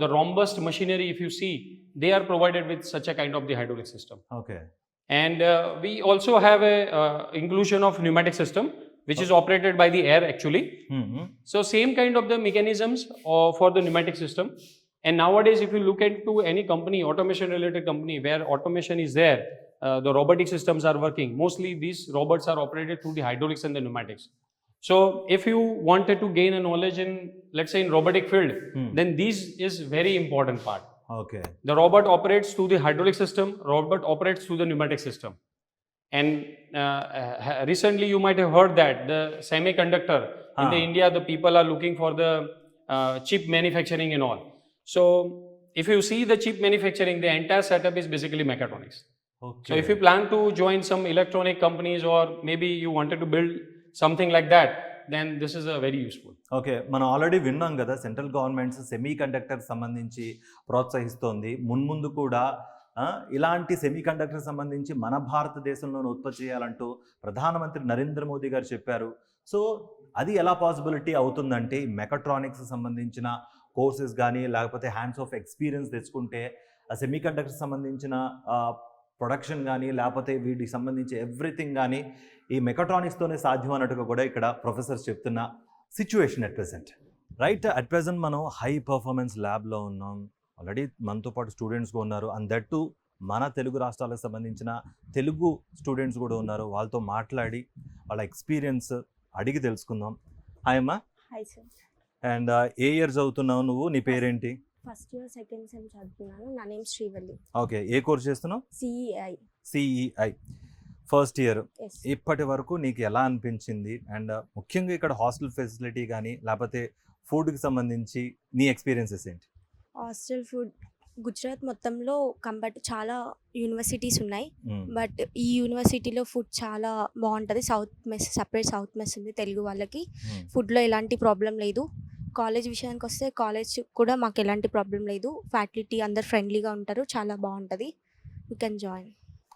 the robust machinery, if you see, they are provided with such a kind of the hydraulic system. Okay. And we also have a inclusion of pneumatic system, which is operated by the air actually. So same kind of the mechanisms for the pneumatic system. And nowadays, if you look into any company, automation related company, where automation is there, the robotic systems are working. Mostly these robots are operated through the hydraulics and the pneumatics. So if you wanted to gain a knowledge in, let's say, in robotic field, then this is very important part. Okay. The robot operates through the hydraulic system, robot operates through the pneumatic system. And recently you might have heard that the semiconductor in the India, the people are looking for the chip manufacturing and all. So if you see the chip manufacturing, the entire setup is basically mechatronics. Okay. So if you plan to join some electronic companies, or maybe you wanted to build something like that, then this is a very useful. Okay. మనం already విన్నాం కదా, central governments semi conductor సంబంధించి ప్రోత్సహిస్తోంది. మున్ముందు కూడా ఇలాంటి semi conductor సంబంధించి మన భారతదేశంలోనే ఉత్పత్తి చేయాలంటూ ప్రధానమంత్రి నరేంద్ర మోదీ గారు చెప్పారు. సో అది ఎలా పాసిబిలిటీ అవుతుందంటే, మెకాట్రానిక్స్ సంబంధించిన కోర్సెస్ కానీ, లేకపోతే హ్యాండ్స్ ఆఫ్ ఎక్స్పీరియన్స్ తెచ్చుకుంటే ఆ సెమీ కండక్టర్ సంబంధించిన ప్రొడక్షన్ కానీ, లేకపోతే వీటికి సంబంధించి ఎవ్రీథింగ్ కానీ ఈ మెకాట్రానిక్స్తోనే సాధ్యం అన్నట్టుగా కూడా ఇక్కడ ప్రొఫెసర్స్ చెప్తున్న situation at present. Right, at present మనం హై పర్ఫార్మెన్స్ ల్యాబ్లో ఉన్నాం. ఆల్రెడీ మనతో పాటు స్టూడెంట్స్ కూడా ఉన్నారు. అండ్ దట్ టు మన తెలుగు రాష్ట్రాలకు సంబంధించిన తెలుగు స్టూడెంట్స్ కూడా ఉన్నారు. వాళ్ళతో మాట్లాడి వాళ్ళ ఎక్స్పీరియన్స్ అడిగి తెలుసుకుందాం. హాయ్ అమ్మా. Hi sir. And A year చదువుతున్నావు నువ్వు? నీ పేరేంటి? ఫస్ట్ ఇయర్ సెకండ్ సెమ్ చదువుతున్నాను. నా నేమ్ శ్రీవల్లి. ఓకే. ఏ కోర్స్ చేస్తున్నావు? CEI. CEI first year. Yes. ఇప్పటి వరకు నీకు ఎలా అనిపించింది? అండ్ ముఖ్యంగా ఇక్కడ హాస్టల్ ఫెసిలిటీ కానీ, లేకపోతే ఫుడ్కి సంబంధించి నీ ఎక్స్పీరియన్సెస్ ఏంటి? హాస్టల్ ఫుడ్ గుజరాత్ మొత్తంలో చాలా యూనివర్సిటీస్ ఉన్నాయి. బట్ ఈ యూనివర్సిటీలో ఫుడ్ చాలా బాగుంటుంది. సపరేట్ సౌత్ మెస్ ఉంది తెలుగు వాళ్ళకి. ఫుడ్లో ఎలాంటి ప్రాబ్లం లేదు. కాలేజ్ విషయానికి వస్తే కాలేజ్ కూడా మాకు ఎలాంటి ప్రాబ్లం లేదు. ఫ్యాకల్టీ అందరు ఫ్రెండ్లీగా ఉంటారు. చాలా బాగుంటుంది. You can join.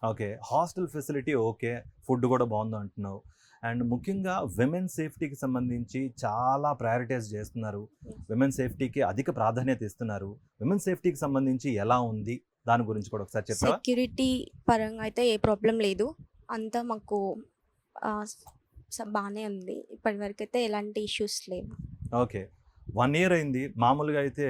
Okay. Hostel facility okay, food కూడా బాగుంది అంటున్నావు. అండ్ ముఖ్యంగా విమెన్ సేఫ్టీకి సంబంధించి చాలా ప్రయారిటైజ్ చేస్తున్నారు. విమెన్ సేఫ్టీకి అధిక ప్రాధాన్యత ఇస్తున్నారు. విమెన్ సేఫ్టీకి సంబంధించి ఎలా ఉంది, దాని గురించి కూడా ఒకసారి చెప్తావా? సెక్యూరిటీ పరంగా అయితే ఏ ప్రాబ్లం లేదు. అంతా మాకు బాగానే ఉంది. ఇప్పటివరకు అయితే ఎలాంటి ఇష్యూస్ లేవు. ఓకే. 1 ఇయర్ అయింది. మామూలుగా అయితే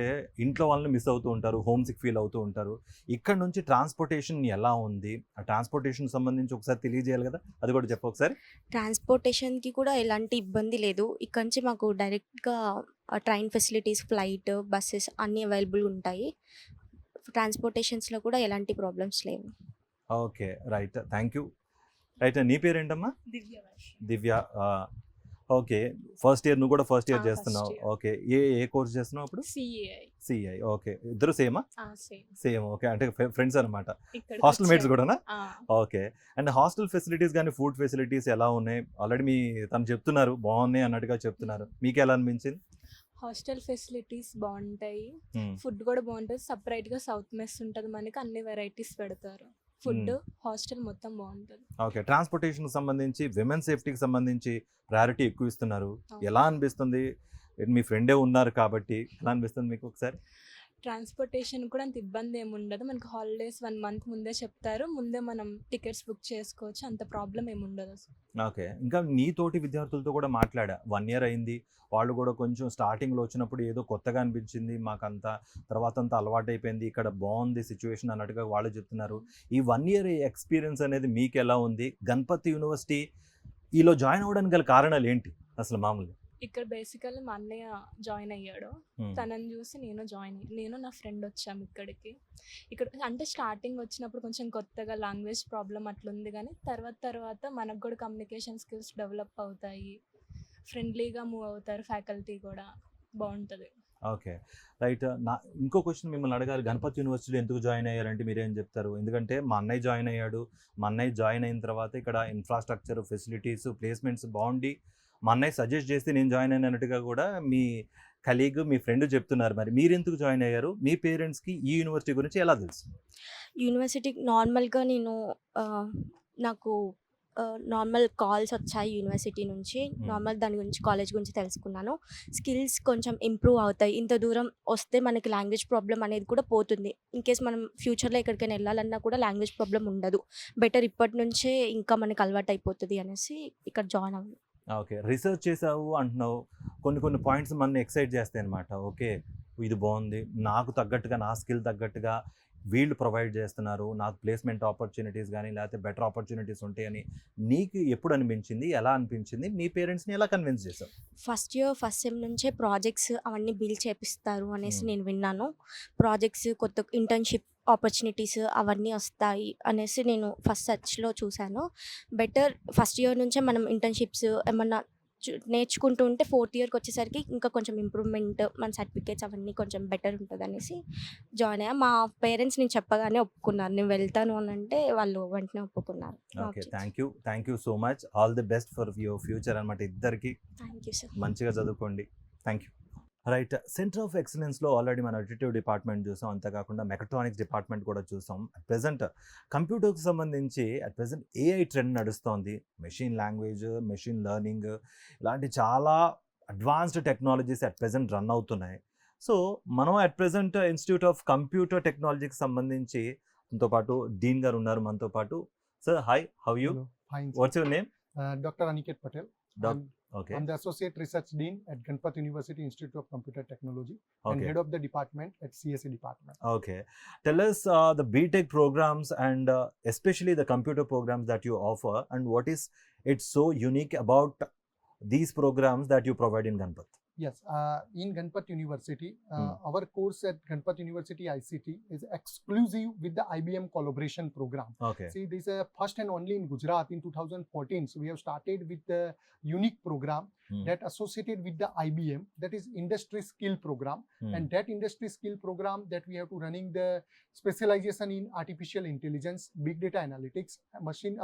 ఇంట్లో వాళ్ళని మిస్ అవుతూ ఉంటారు, హోమ్ సిక్ ఫీల్ అవుతూ ఉంటారు. ఇక్కడ నుంచి ట్రాన్స్పోర్టేషన్ ఎలా ఉంది? ఆ ట్రాన్స్పోర్టేషన్ సంబంధించి ఒకసారి తెలియజేయాలి కదా, అది కూడా చెప్పు ఒకసారి. ట్రాన్స్పోర్టేషన్కి కూడా ఎలాంటి ఇబ్బంది లేదు. ఇక్కడ నుంచి మాకు డైరెక్ట్గా ట్రైన్ ఫెసిలిటీస్, ఫ్లైట్, బస్సెస్ అన్నీ అవైలబుల్ ఉంటాయి. ట్రాన్స్పోర్టేషన్స్లో కూడా ఎలాంటి ప్రాబ్లమ్స్ లేవు. Okay. Right, thank you. Right, నీ పేరేంటమ్మా? దివ్య. ఓకే. ఫస్ట్ ఇయర్, నువ్వు కూడా ఫస్ట్ ఇయర్ చేస్తున్నావు. ఓకే. ఏ కోర్స్ చేస్తున్నావు అప్పుడు? సిఐ. ఓకే. ఇద్దరు సేమా? సేమ్. ఓకే. అంటే ఫ్రెండ్స్ అనమాట. హాస్టల్ మేట్స్ కూడానా? ఓకే. అండ్ హాస్టల్ ఫెసిలిటీస్ కానీ, ఫుడ్ ఫెసిలిటీస్ ఎలా ఉన్నాయి? ఆల్రెడీ తను చెప్తున్నారు బాగున్నాయి అన్నట్టుగా చెప్తున్నారు. మీకు ఎలా అనిపించింది? హాస్టల్ ఫెసిలిటీస్ బాగుంటాయి. ఫుడ్ కూడా బాగుంటుంది. సపరేట్గా సౌత్ మెస్ ఉంటుంది. మనకి అన్ని వెరైటీస్ పెడతారు. ఫుడ్ హాస్టల్ మొత్తం బాగుంటుంది. ఓకే. ట్రాన్స్పోర్టేషన్ సంబంధించి, విమెన్ సేఫ్టీకి సంబంధించి ప్రయారిటీ ఎక్కువ ఇస్తున్నారు. ఎలా అనిపిస్తుంది? మీ ఫ్రెండే ఉన్నారు కాబట్టి ఎలా అనిపిస్తుంది మీకు ఒకసారి? ట్రాన్స్పోర్టేషన్ కూడా అంత ఇబ్బంది ఏమి ఉండదు. మనకి హాలిడేస్ 1 month ముందే చెప్తారు. ముందే మనం టికెట్స్ బుక్ చేసుకోవచ్చు. అంత ప్రాబ్లం ఏమి ఉండదు అసలు. ఓకే. ఇంకా నీ తోటి విద్యార్థులతో కూడా మాట్లాడా. 1 ఇయర్ అయింది. వాళ్ళు కూడా కొంచెం స్టార్టింగ్లో వచ్చినప్పుడు ఏదో కొత్తగా అనిపించింది మాకంతా, తర్వాత అంతా అలవాటు అయిపోయింది, ఇక్కడ బాగుంది సిచ్యువేషన్ అన్నట్టుగా వాళ్ళు చెప్తున్నారు. ఈ 1 ఇయర్ ఎక్స్పీరియన్స్ అనేది మీకు ఎలా ఉంది? గణపతి యూనివర్సిటీ ఈలో జాయిన్ అవ్వడానికి గల కారణాలు ఏంటి అసలు మామూలుగా? ఇక్కడ బేసికల్లీ మా అన్నయ్య జాయిన్ అయ్యాడు. తనని చూసి నేను నా ఫ్రెండ్ వచ్చాము ఇక్కడికి. ఇక్కడ అంటే స్టార్టింగ్ వచ్చినప్పుడు కొంచెం కొత్తగా లాంగ్వేజ్ ప్రాబ్లం అట్లుంది, కానీ తర్వాత మనకు కూడా కమ్యూనికేషన్ స్కిల్స్ డెవలప్ అవుతాయి. ఫ్రెండ్లీగా మూవ్ అవుతారు. ఫ్యాకల్టీ కూడా బాగుంటుంది. ఓకే. రైట్. ఇంకో క్వశ్చన్ మిమ్మల్ని అడగాలి. గణపతి యూనివర్సిటీలో ఎందుకు జాయిన్ అయ్యారంటే మీరేం చెప్తారు? ఎందుకంటే మా అన్నయ్య జాయిన్ అయ్యాడు. మా అన్నయ్య జాయిన్ అయిన తర్వాత ఇక్కడ ఇన్ఫ్రాస్ట్రక్చర్, ఫెసిలిటీస్, ప్లేస్మెంట్స్ బాగుండి మా అన్నయ్య సజెస్ట్ చేస్తే నేను జాయిన్ అయినట్టుగా కూడా మీ కలీగ్, మీ ఫ్రెండ్ చెప్తున్నారు. మరి మీరు ఎందుకు జాయిన్ అయ్యారు? మీ పేరెంట్స్కి ఈ యూనివర్సిటీ గురించి ఎలా తెలుసు? యూనివర్సిటీ నార్మల్గా నాకు నార్మల్ కాల్స్ వచ్చాయి యూనివర్సిటీ నుంచి. నార్మల్ దాని గురించి కాలేజ్ గురించి తెలుసుకున్నాను. స్కిల్స్ కొంచెం ఇంప్రూవ్ అవుతాయి. ఇంత దూరం వస్తే మనకి లాంగ్వేజ్ ప్రాబ్లమ్ అనేది కూడా పోతుంది. ఇన్‌కేస్ మనం ఫ్యూచర్‌లో ఎక్కడికైనా ఎళ్ళాలన్నా కూడా లాంగ్వేజ్ ప్రాబ్లమ్ ఉండదు. బెటర్ ఇప్పటి నుంచే ఇంకా మనకు అలవాటయిపోతది అనేసి ఇక్కడ జాయిన్ అవ్వాలి. ఓకే. రిసర్చ్ చేసావు అంటున్నావు. కొన్ని పాయింట్స్ మనల్ని ఎక్సైట్ చేస్తాయన్నమాట. ఓకే. ఇది బావుంది. నాకు తగ్గట్టుగా, నా స్కిల్ తగ్గట్టుగా వీళ్ళు ప్రొవైడ్ చేస్తున్నారు. నాకు ప్లేస్‌మెంట్ ఆపర్చునిటీస్ గానీ, లేకపోతే బెటర్ ఆపర్చునిటీస్ ఉంటాయని నీకు ఎప్పుడు అనిపించింది? ఎలా అనిపించింది? మీ పేరెంట్స్‌ని ఎలా కన్విన్స్ చేసావు? ఫస్ట్ ఇయర్, ఫస్ట్ సెమ్ నుంచే ప్రాజెక్ట్స్ అవన్నీ బిల్డ్ చేపిస్తారు అనేసి నేను విన్నాను. ప్రాజెక్ట్స్, కొత్త ఇంటర్న్‌షిప్ ఆపర్చునిటీస్ అవన్నీ వస్తాయి అనేసి నేను ఫస్ట్ సెర్చ్‌లో చూసాను. బెటర్ ఫస్ట్ ఇయర్ నుంచే మనం ఇంటర్న్‌షిప్స్ ఏమన్నా నేర్చుకుంటూ ఉంటే ఫోర్త్ ఇయర్‌కి వచ్చేసరికి ఇంకా కొంచెం ఇంప్రూవ్‌మెంట్, మన సర్టిఫికేట్స్ అవన్నీ కొంచెం బెటర్ ఉంటదనేసి జాయిన్ అయ్యా. మా పేరెంట్స్ నేను చెప్పగానే ఒప్పుకున్నారు. నేను వెళ్తాను అనంటే వాళ్ళు వెంటనే ఒప్పుకున్నారు. Okay. Thank you so much. All the best for your future అన్నమాట ఇద్దరికీ. Thank you sir. మంచిగా చదువుకోండి. Thank you. Right. Centre of ఎక్సలెన్స్‌లో ఆల్రెడీ మన అడిటివ్ డిపార్ట్మెంట్ చూసాం. అంతేకాకుండా మెకాట్రానిక్స్ డిపార్ట్మెంట్ కూడా చూసాం. అట్ ప్రెజెంట్ కంప్యూటర్‌కి సంబంధించి అట్ ప్రెజెంట్ ఏఐ ట్రెండ్ నడుస్తోంది. మెషిన్ లాంగ్వేజ్, మెషిన్ లెర్నింగ్ ఇలాంటి చాలా advanced technologies at present run అవుతున్నాయి. సో మనం at present institute of computer టెక్నాలజీకి సంబంధించి మనతో పాటు డీన్ గారు ఉన్నారు మనతో పాటు. Sir hi, how you? Hello. Fine, sir. What's your name? Dr. Aniket Patel. Doc- I'm, okay. I'm the Associate Research Dean at Ganpat University Institute of Computer Technology and okay. Head of the Department at CSE Department. Okay. Tell us the BTech programs and especially the computer programs that you offer, and what is it so unique about these programs that you provide in Ganpat? Yes, in Ganpat University, our course at Ganpat University ICT is exclusive with the IBM collaboration program. Okay. See, this is first and only in Gujarat in 2014. So we have started with the unique program that associated with the IBM, that is industry skill program. And that industry skill program that we have to running the specialization in artificial intelligence, big data analytics, machine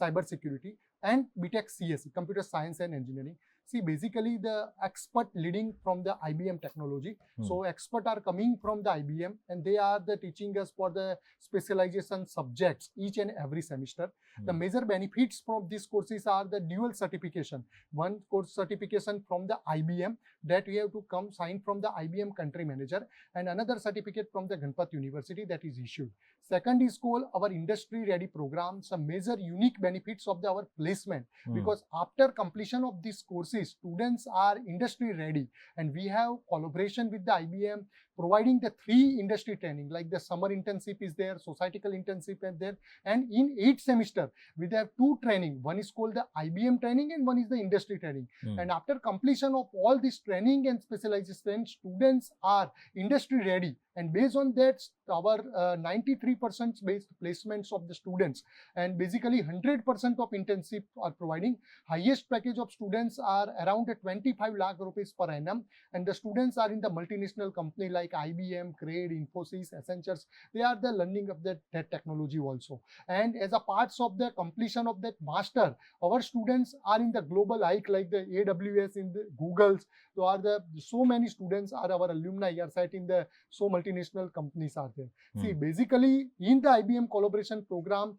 cyber security, and BTech CSE, computer science and engineering. See, basically the expert leading from the IBM technology. So expert are coming from the IBM and they are the teaching us for the specialization subjects each and every semester. The major benefits from these courses are the dual certification. One course certification from the IBM that we have to come sign from the IBM country manager, and another certificate from the Ganpat University that is issued. Second is called our industry ready program. Some major unique benefits of our placement, because after completion of these courses, students are industry ready, and we have collaboration with the IBM providing the 3 industry training, like the summer internship is there, societal internship is there, and in 8 semester we have 2 training. One is called the IBM training and one is the industry training. And after completion of all this training and specialization, students are industry ready, and based on that our 93% based placements of the students, and basically 100% of internship are providing. Highest package of students are around 25 lakh rupees per annum, and the students are in the multinational company like IBM, CRADE, Infosys, Accenture. They are the learning of that technology also. And as a parts of the completion of that master, our students are in the global hike like the AWS, in the Googles. So are the so many students are our alumni are sat in the so multinational companies are there. See, basically in the IBM collaboration program,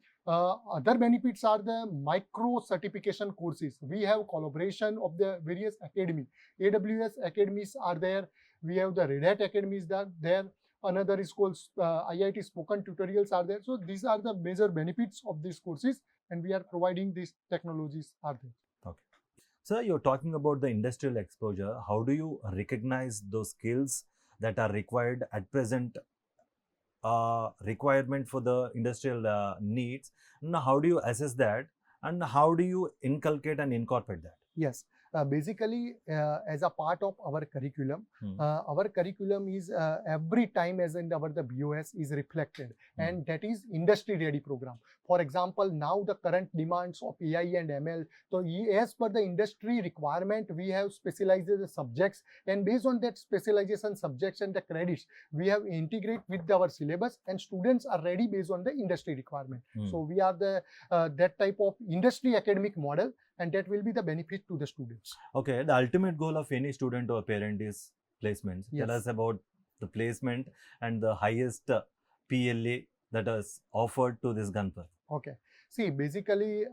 other benefits are the micro certification courses. We have collaboration of the various academy. AWS academies are there. We have the Red Hat academies there. Another is called IIT Spoken Tutorials are there. So these are the major benefits of these courses, and we are providing these technologies are there. Okay. So you're talking about the industrial exposure. How do you recognize those skills that are required at present, requirement for the industrial needs? Now, how do you assess that, and how do you inculcate and incorporate that? Yes. Basically, as a part of our curriculum, our curriculum is every time as in our the BOS is reflected, and that is industry ready program. For example, now the current demands of AI and ML, so as per the industry requirement, we have specialized the subjects, and based on that specialization subjects and the credits, we have integrate with our syllabus, and students are ready based on the industry requirement. So we are the that type of industry academic model, and that will be the benefit to the students. Okay, the ultimate goal of any student or parent is placements. Tell Yes. us about the placement and the highest PLA that is offered to this Ganpat. Okay. See, basically,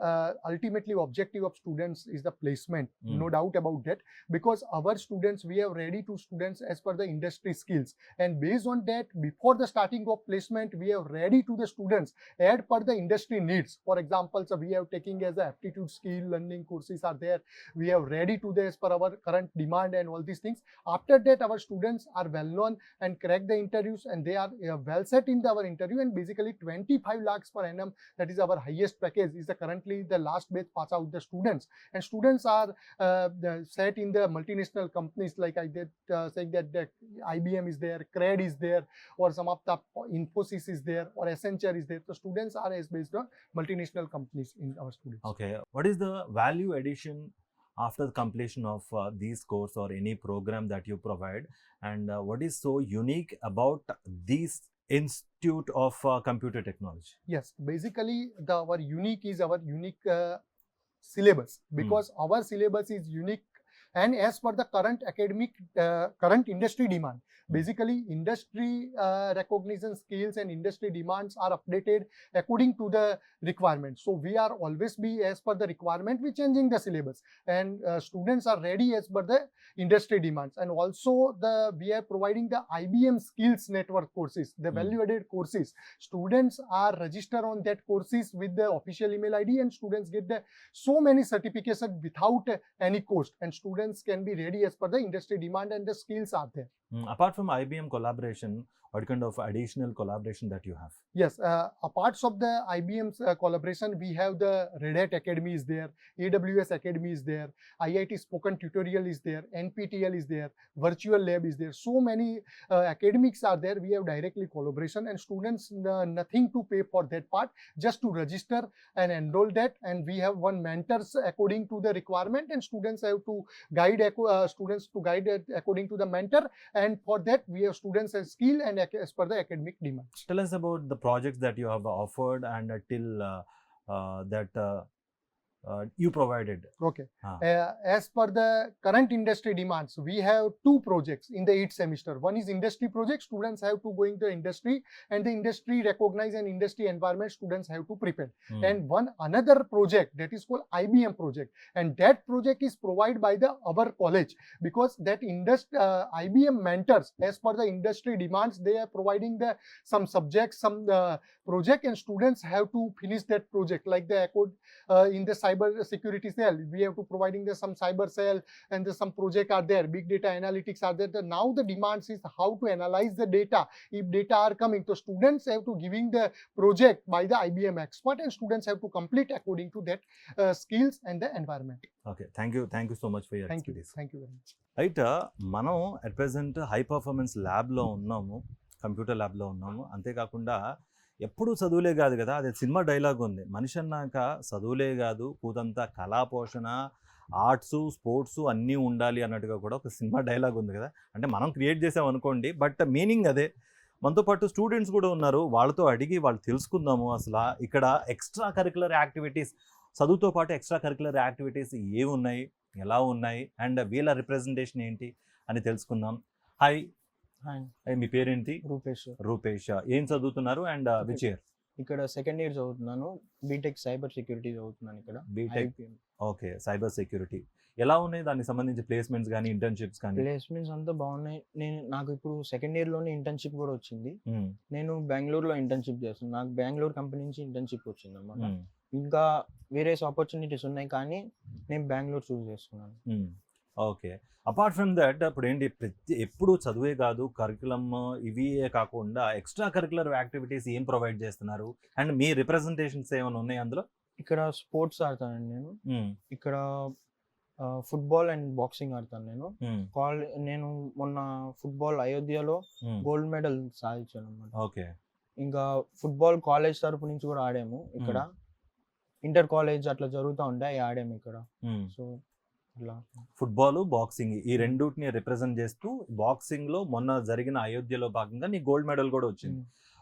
ultimately, objective of students is the placement, no doubt about that. Because our students, we are ready to students as per the industry skills, and based on that, before the starting of placement, we are ready to the students as per the industry needs. For example, so we are taking as a aptitude skill learning courses are there. We are ready to this per our current demand and all these things. After that, our students are well known and crack the interviews, and they are well set in our interview. And basically 25 lakhs per annum, that is our highest package, is currently the last batch pass out the students. And students are set in the multinational companies, like I did saying that the IBM is there, CRED is there, or some of the Infosys is there, or Accenture is there. The students are as based on multinational companies in our students. Okay, what is the value addition after the completion of these course or any program that you provide, and what is so unique about this Institute of Computer Technology? Yes, basically our unique syllabus, because our syllabus is unique and as per the current academic current industry demand. Basically, industry recognition skills and industry demands are updated according to the requirements. So we are always be as per the requirement, we changing the syllabus, and students are ready as per the industry demands. And also we are providing the IBM skills network courses, the value added courses. Students are registered on that courses with the official email ID, and students get the so many certifications without any cost, and students can be ready as per the industry demand, and the skills are there. Apart from IBM collaboration, what kind of additional collaboration that you have? Yes, apart from the IBM's collaboration, we have the Red Hat Academy is there, AWS Academy is there, IIT Spoken Tutorial is there, NPTEL is there, Virtual Lab is there. So many academics are there. We have directly collaboration, and students nothing to pay for that part, just to register and enroll that. And we have one mentors according to the requirement, and students have to guide according to the mentor. And for that, we have students as skill and as per the academic demands. Tell us about the projects that you have offered and till that you provided. Okay. As per the current industry demands, we have 2 projects in the 8th semester. One is industry project. Students have to go into the industry, and the industry recognize an industry environment. Students have to prepare. And another project that is called IBM project, and that project is provided by our college, because that IBM mentors, as per the industry demands, they are providing some subjects, some project, and students have to finish that project. Like in the cyber security cell, we have to providing some cyber cell, and some project are there, big data analytics are there. Now the demands is how to analyze the data if data are coming. So students have to giving the project by the IBM expert, and students have to complete according to that skills and the environment. Okay, thank you so much for your expertise. Thank you very much. Right, మనం at present high performance ల్యాబ్లో ఉన్నాము, computer ల్యాబ్లో ఉన్నాము. అంతేకాకుండా ఎప్పుడు చదువులే కాదు కదా, అది సినిమా డైలాగ్ ఉంది, మనిషి అన్నాక చదువులే కాదు కూతంతా కళా పోషణ, ఆర్ట్స్, స్పోర్ట్స్ అన్నీ ఉండాలి అన్నట్టుగా కూడా ఒక సినిమా డైలాగ్ ఉంది కదా. అంటే మనం క్రియేట్ చేసాం అనుకోండి, బట్ మీనింగ్ అదే. మనతో పాటు స్టూడెంట్స్ కూడా ఉన్నారు, వాళ్ళతో అడిగి వాళ్ళు తెలుసుకుందాము అసలు ఇక్కడ ఎక్స్ట్రా కరికులర్ యాక్టివిటీస్, చదువుతో పాటు ఎక్స్ట్రా కరికులర్ యాక్టివిటీస్ ఏమి ఉన్నాయి, ఎలా ఉన్నాయి, అండ్ వీళ్ళ రిప్రజెంటేషన్ ఏంటి అని తెలుసుకుందాం. హాయ్, మీ పేరేంటి? రూపేష్. ఏం చదువుతున్నారు అండ్ విచ్ ఇయర్? ఇక్కడ సెకండ్ ఇయర్ చదువుతున్నాను, బీటెక్ సైబర్ సెక్యూరిటీ చదువుతున్నాను ఇక్కడ. BTech, okay, cyber security. ఎలా ఉన్నాయి దానికి సంబంధించి ప్లేస్మెంట్స్ కానీ ఇంటర్న్షిప్స్ కానీ? ప్లేస్మెంట్స్ అంతా బాగున్నాయి. నాకు ఇప్పుడు సెకండ్ ఇయర్ లోనే ఇంటర్న్షిప్ కూడా వచ్చింది. నేను బెంగళూరులో ఇంటర్న్షిప్ చేస్తున్నాను. నాకు బెంగళూరు కంపెనీ నుంచి ఇంటర్న్షిప్ వచ్చింది అన్నమాట. ఇంకా వేరే ఆపర్చునిటీస్ ఉన్నాయి, కానీ నేను బెంగళూరు చూస్ చేసుకున్నాను. ఓకే, అపార్ట్ ఫ్రమ్ దట్ ఇప్పుడు ఏంటి, ఎప్పుడు చదువే కాదు, కరికులమ్ ఇవే కాకుండా ఎక్స్ట్రా కరికులర్ యాక్టివిటీస్ ఏం ప్రొవైడ్ చేస్తున్నారు, అండ్ మీ రిప్రజెంటేషన్స్ ఏమైనా ఉన్నాయి అందులో? ఇక్కడ స్పోర్ట్స్ ఆడతానండి నేను. ఇక్కడ ఫుట్బాల్ అండ్ బాక్సింగ్ ఆడతాను నేను. నేను మొన్న ఫుట్బాల్ అయోధ్యలో గోల్డ్ మెడల్ సాధించాను అన్నమాట. ఓకే, ఇంకా ఫుట్బాల్ కాలేజ్ తరపు నుంచి కూడా ఆడాము ఇక్కడ. ఇంటర్ కాలేజ్ అట్లా జరుగుతూ ఉంటాయి, ఆడాము ఇక్కడ. సో అట్లా ఫుట్బాల్, బాక్సింగ్ ఈ రెండుటిని రిప్రజెంట్ చేస్తూ బాక్సింగ్ లో మొన్న జరిగిన అయోధ్యలో భాగంగా నీ గోల్డ్ మెడల్ కూడా వచ్చింది.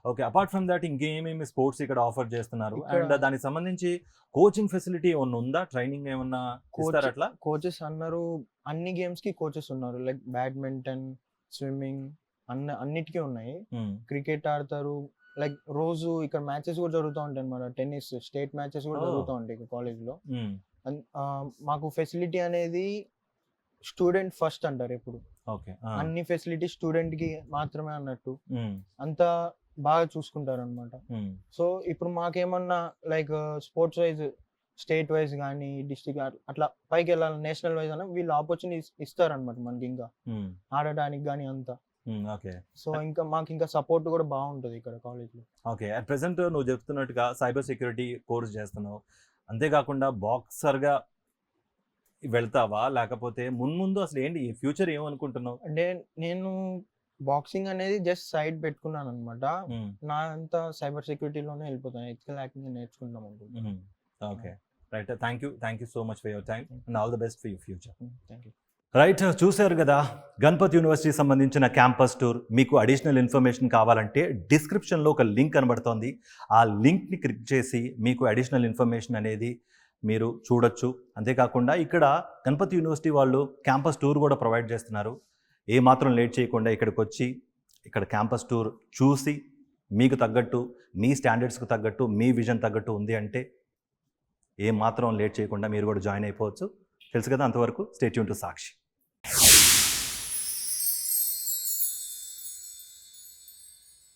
ఓకే, అపార్ట్ ఫ్రమ్ దట్ ఇంకేమేమి స్పోర్ట్స్ ఇక్కడ ఆఫర్ చేస్తున్నారు, అండ్ దానికి సంబంధించి కోచింగ్ ఫెసిలిటీ ఏమన్నా ఉందా, ట్రైనింగ్ ఏమన్నా ఇస్తారా? అట్లా కోచెస్ అన్నారు, అన్ని గేమ్స్ కి కోచెస్ ఉన్నారు. లైక్ బ్యాడ్మింటన్, స్విమ్మింగ్, అన్నిటికీ ఉన్నాయి. క్రికెట్ ఆడతారు, లైక్ రోజు ఇక్కడ మ్యాచెస్ కూడా జరుగుతూ ఉంటాయి అన్నమాట. టెన్నిస్ స్టేట్ మ్యాచెస్ కూడా Oh. జరుగుతూ ఉంటాయి ఇక్కడ కాలేజ్లో. మ్మ్. మాకు ఫెసిలిటీ అనేది స్టూడెంట్ ఫస్ట్ అంటారు ఎప్పుడు. ఓకే. అన్ని ఫెసిలిటీ స్టూడెంట్కి మాత్రమే అన్నట్టు మ్మ్. అంతా బాగా చూసుకుంటారు అనమాట. మ్మ్. సో ఇప్పుడు మాకేమన్నా like sports wise state wise కానీ డిస్ట్రిక్ట్ అట్లా పైకి వెళ్ళాలి నేషనల్ వైజ్ అన్న వీళ్ళు ఆపర్చునిటీ ఇస్తారనమాట మనకి ఇంకా మ్మ్. ఆడడానికి కానీ అంతా. మ్మ్. ఓకే. సో ఇంకా మాకు ఇంకా సపోర్ట్ కూడా బాగుంటుంది ఇక్కడ కాలేజ్లో. ఓకే. అట్ ప్రెసెంట్ నువ్వు చెప్తున్నట్టుగా సైబర్ సెక్యూరిటీ కోర్స్ చేస్తున్నావు, అంతేకాకుండా బాక్సర్గా వెళ్తావా, లేకపోతే మున్ముందు అసలు ఏంటి ఈ ఫ్యూచర్ ఏమనుకుంటున్నావు? అంటే నేను బాక్సింగ్ అనేది జస్ట్ సైడ్ పెట్టుకున్నాను అనమాట. మ్మ్. నా అంతా సైబర్ సెక్యూరిటీలోనే వెళ్ళిపోతాను, ఎథికల్ హ్యాకింగ్ నేర్చుకుంటాం అనుకుంటున్నాను. మ్మ్. Okay. Right. Thank you so much for your time and all the best for your future. Thank you. Right, చూశారు కదా గణపతి యూనివర్సిటీ సంబంధించిన క్యాంపస్ టూర్. మీకు అడిషనల్ ఇన్ఫర్మేషన్ కావాలంటే డిస్క్రిప్షన్లో ఒక లింక్ కనబడుతోంది. ఆ లింక్ని క్లిక్ చేసి మీకు అడిషనల్ ఇన్ఫర్మేషన్ అనేది మీరు చూడొచ్చు. అంతేకాకుండా ఇక్కడ గణపతి యూనివర్సిటీ వాళ్ళు క్యాంపస్ టూర్ కూడా ప్రొవైడ్ చేస్తున్నారు. ఏ మాత్రం లేట్ చేయకుండా ఇక్కడికి వచ్చి ఇక్కడ క్యాంపస్ టూర్ చూసి మీకు తగ్గట్టు, మీ స్టాండర్డ్స్కి తగ్గట్టు, మీ విజన్ తగ్గట్టు ఉంది అంటే ఏ మాత్రం లేట్ చేయకుండా మీరు కూడా జాయిన్ అయిపోవచ్చు. తెలుసు కదా, అంతవరకు స్టే ట్యూన్ టు సాక్షి.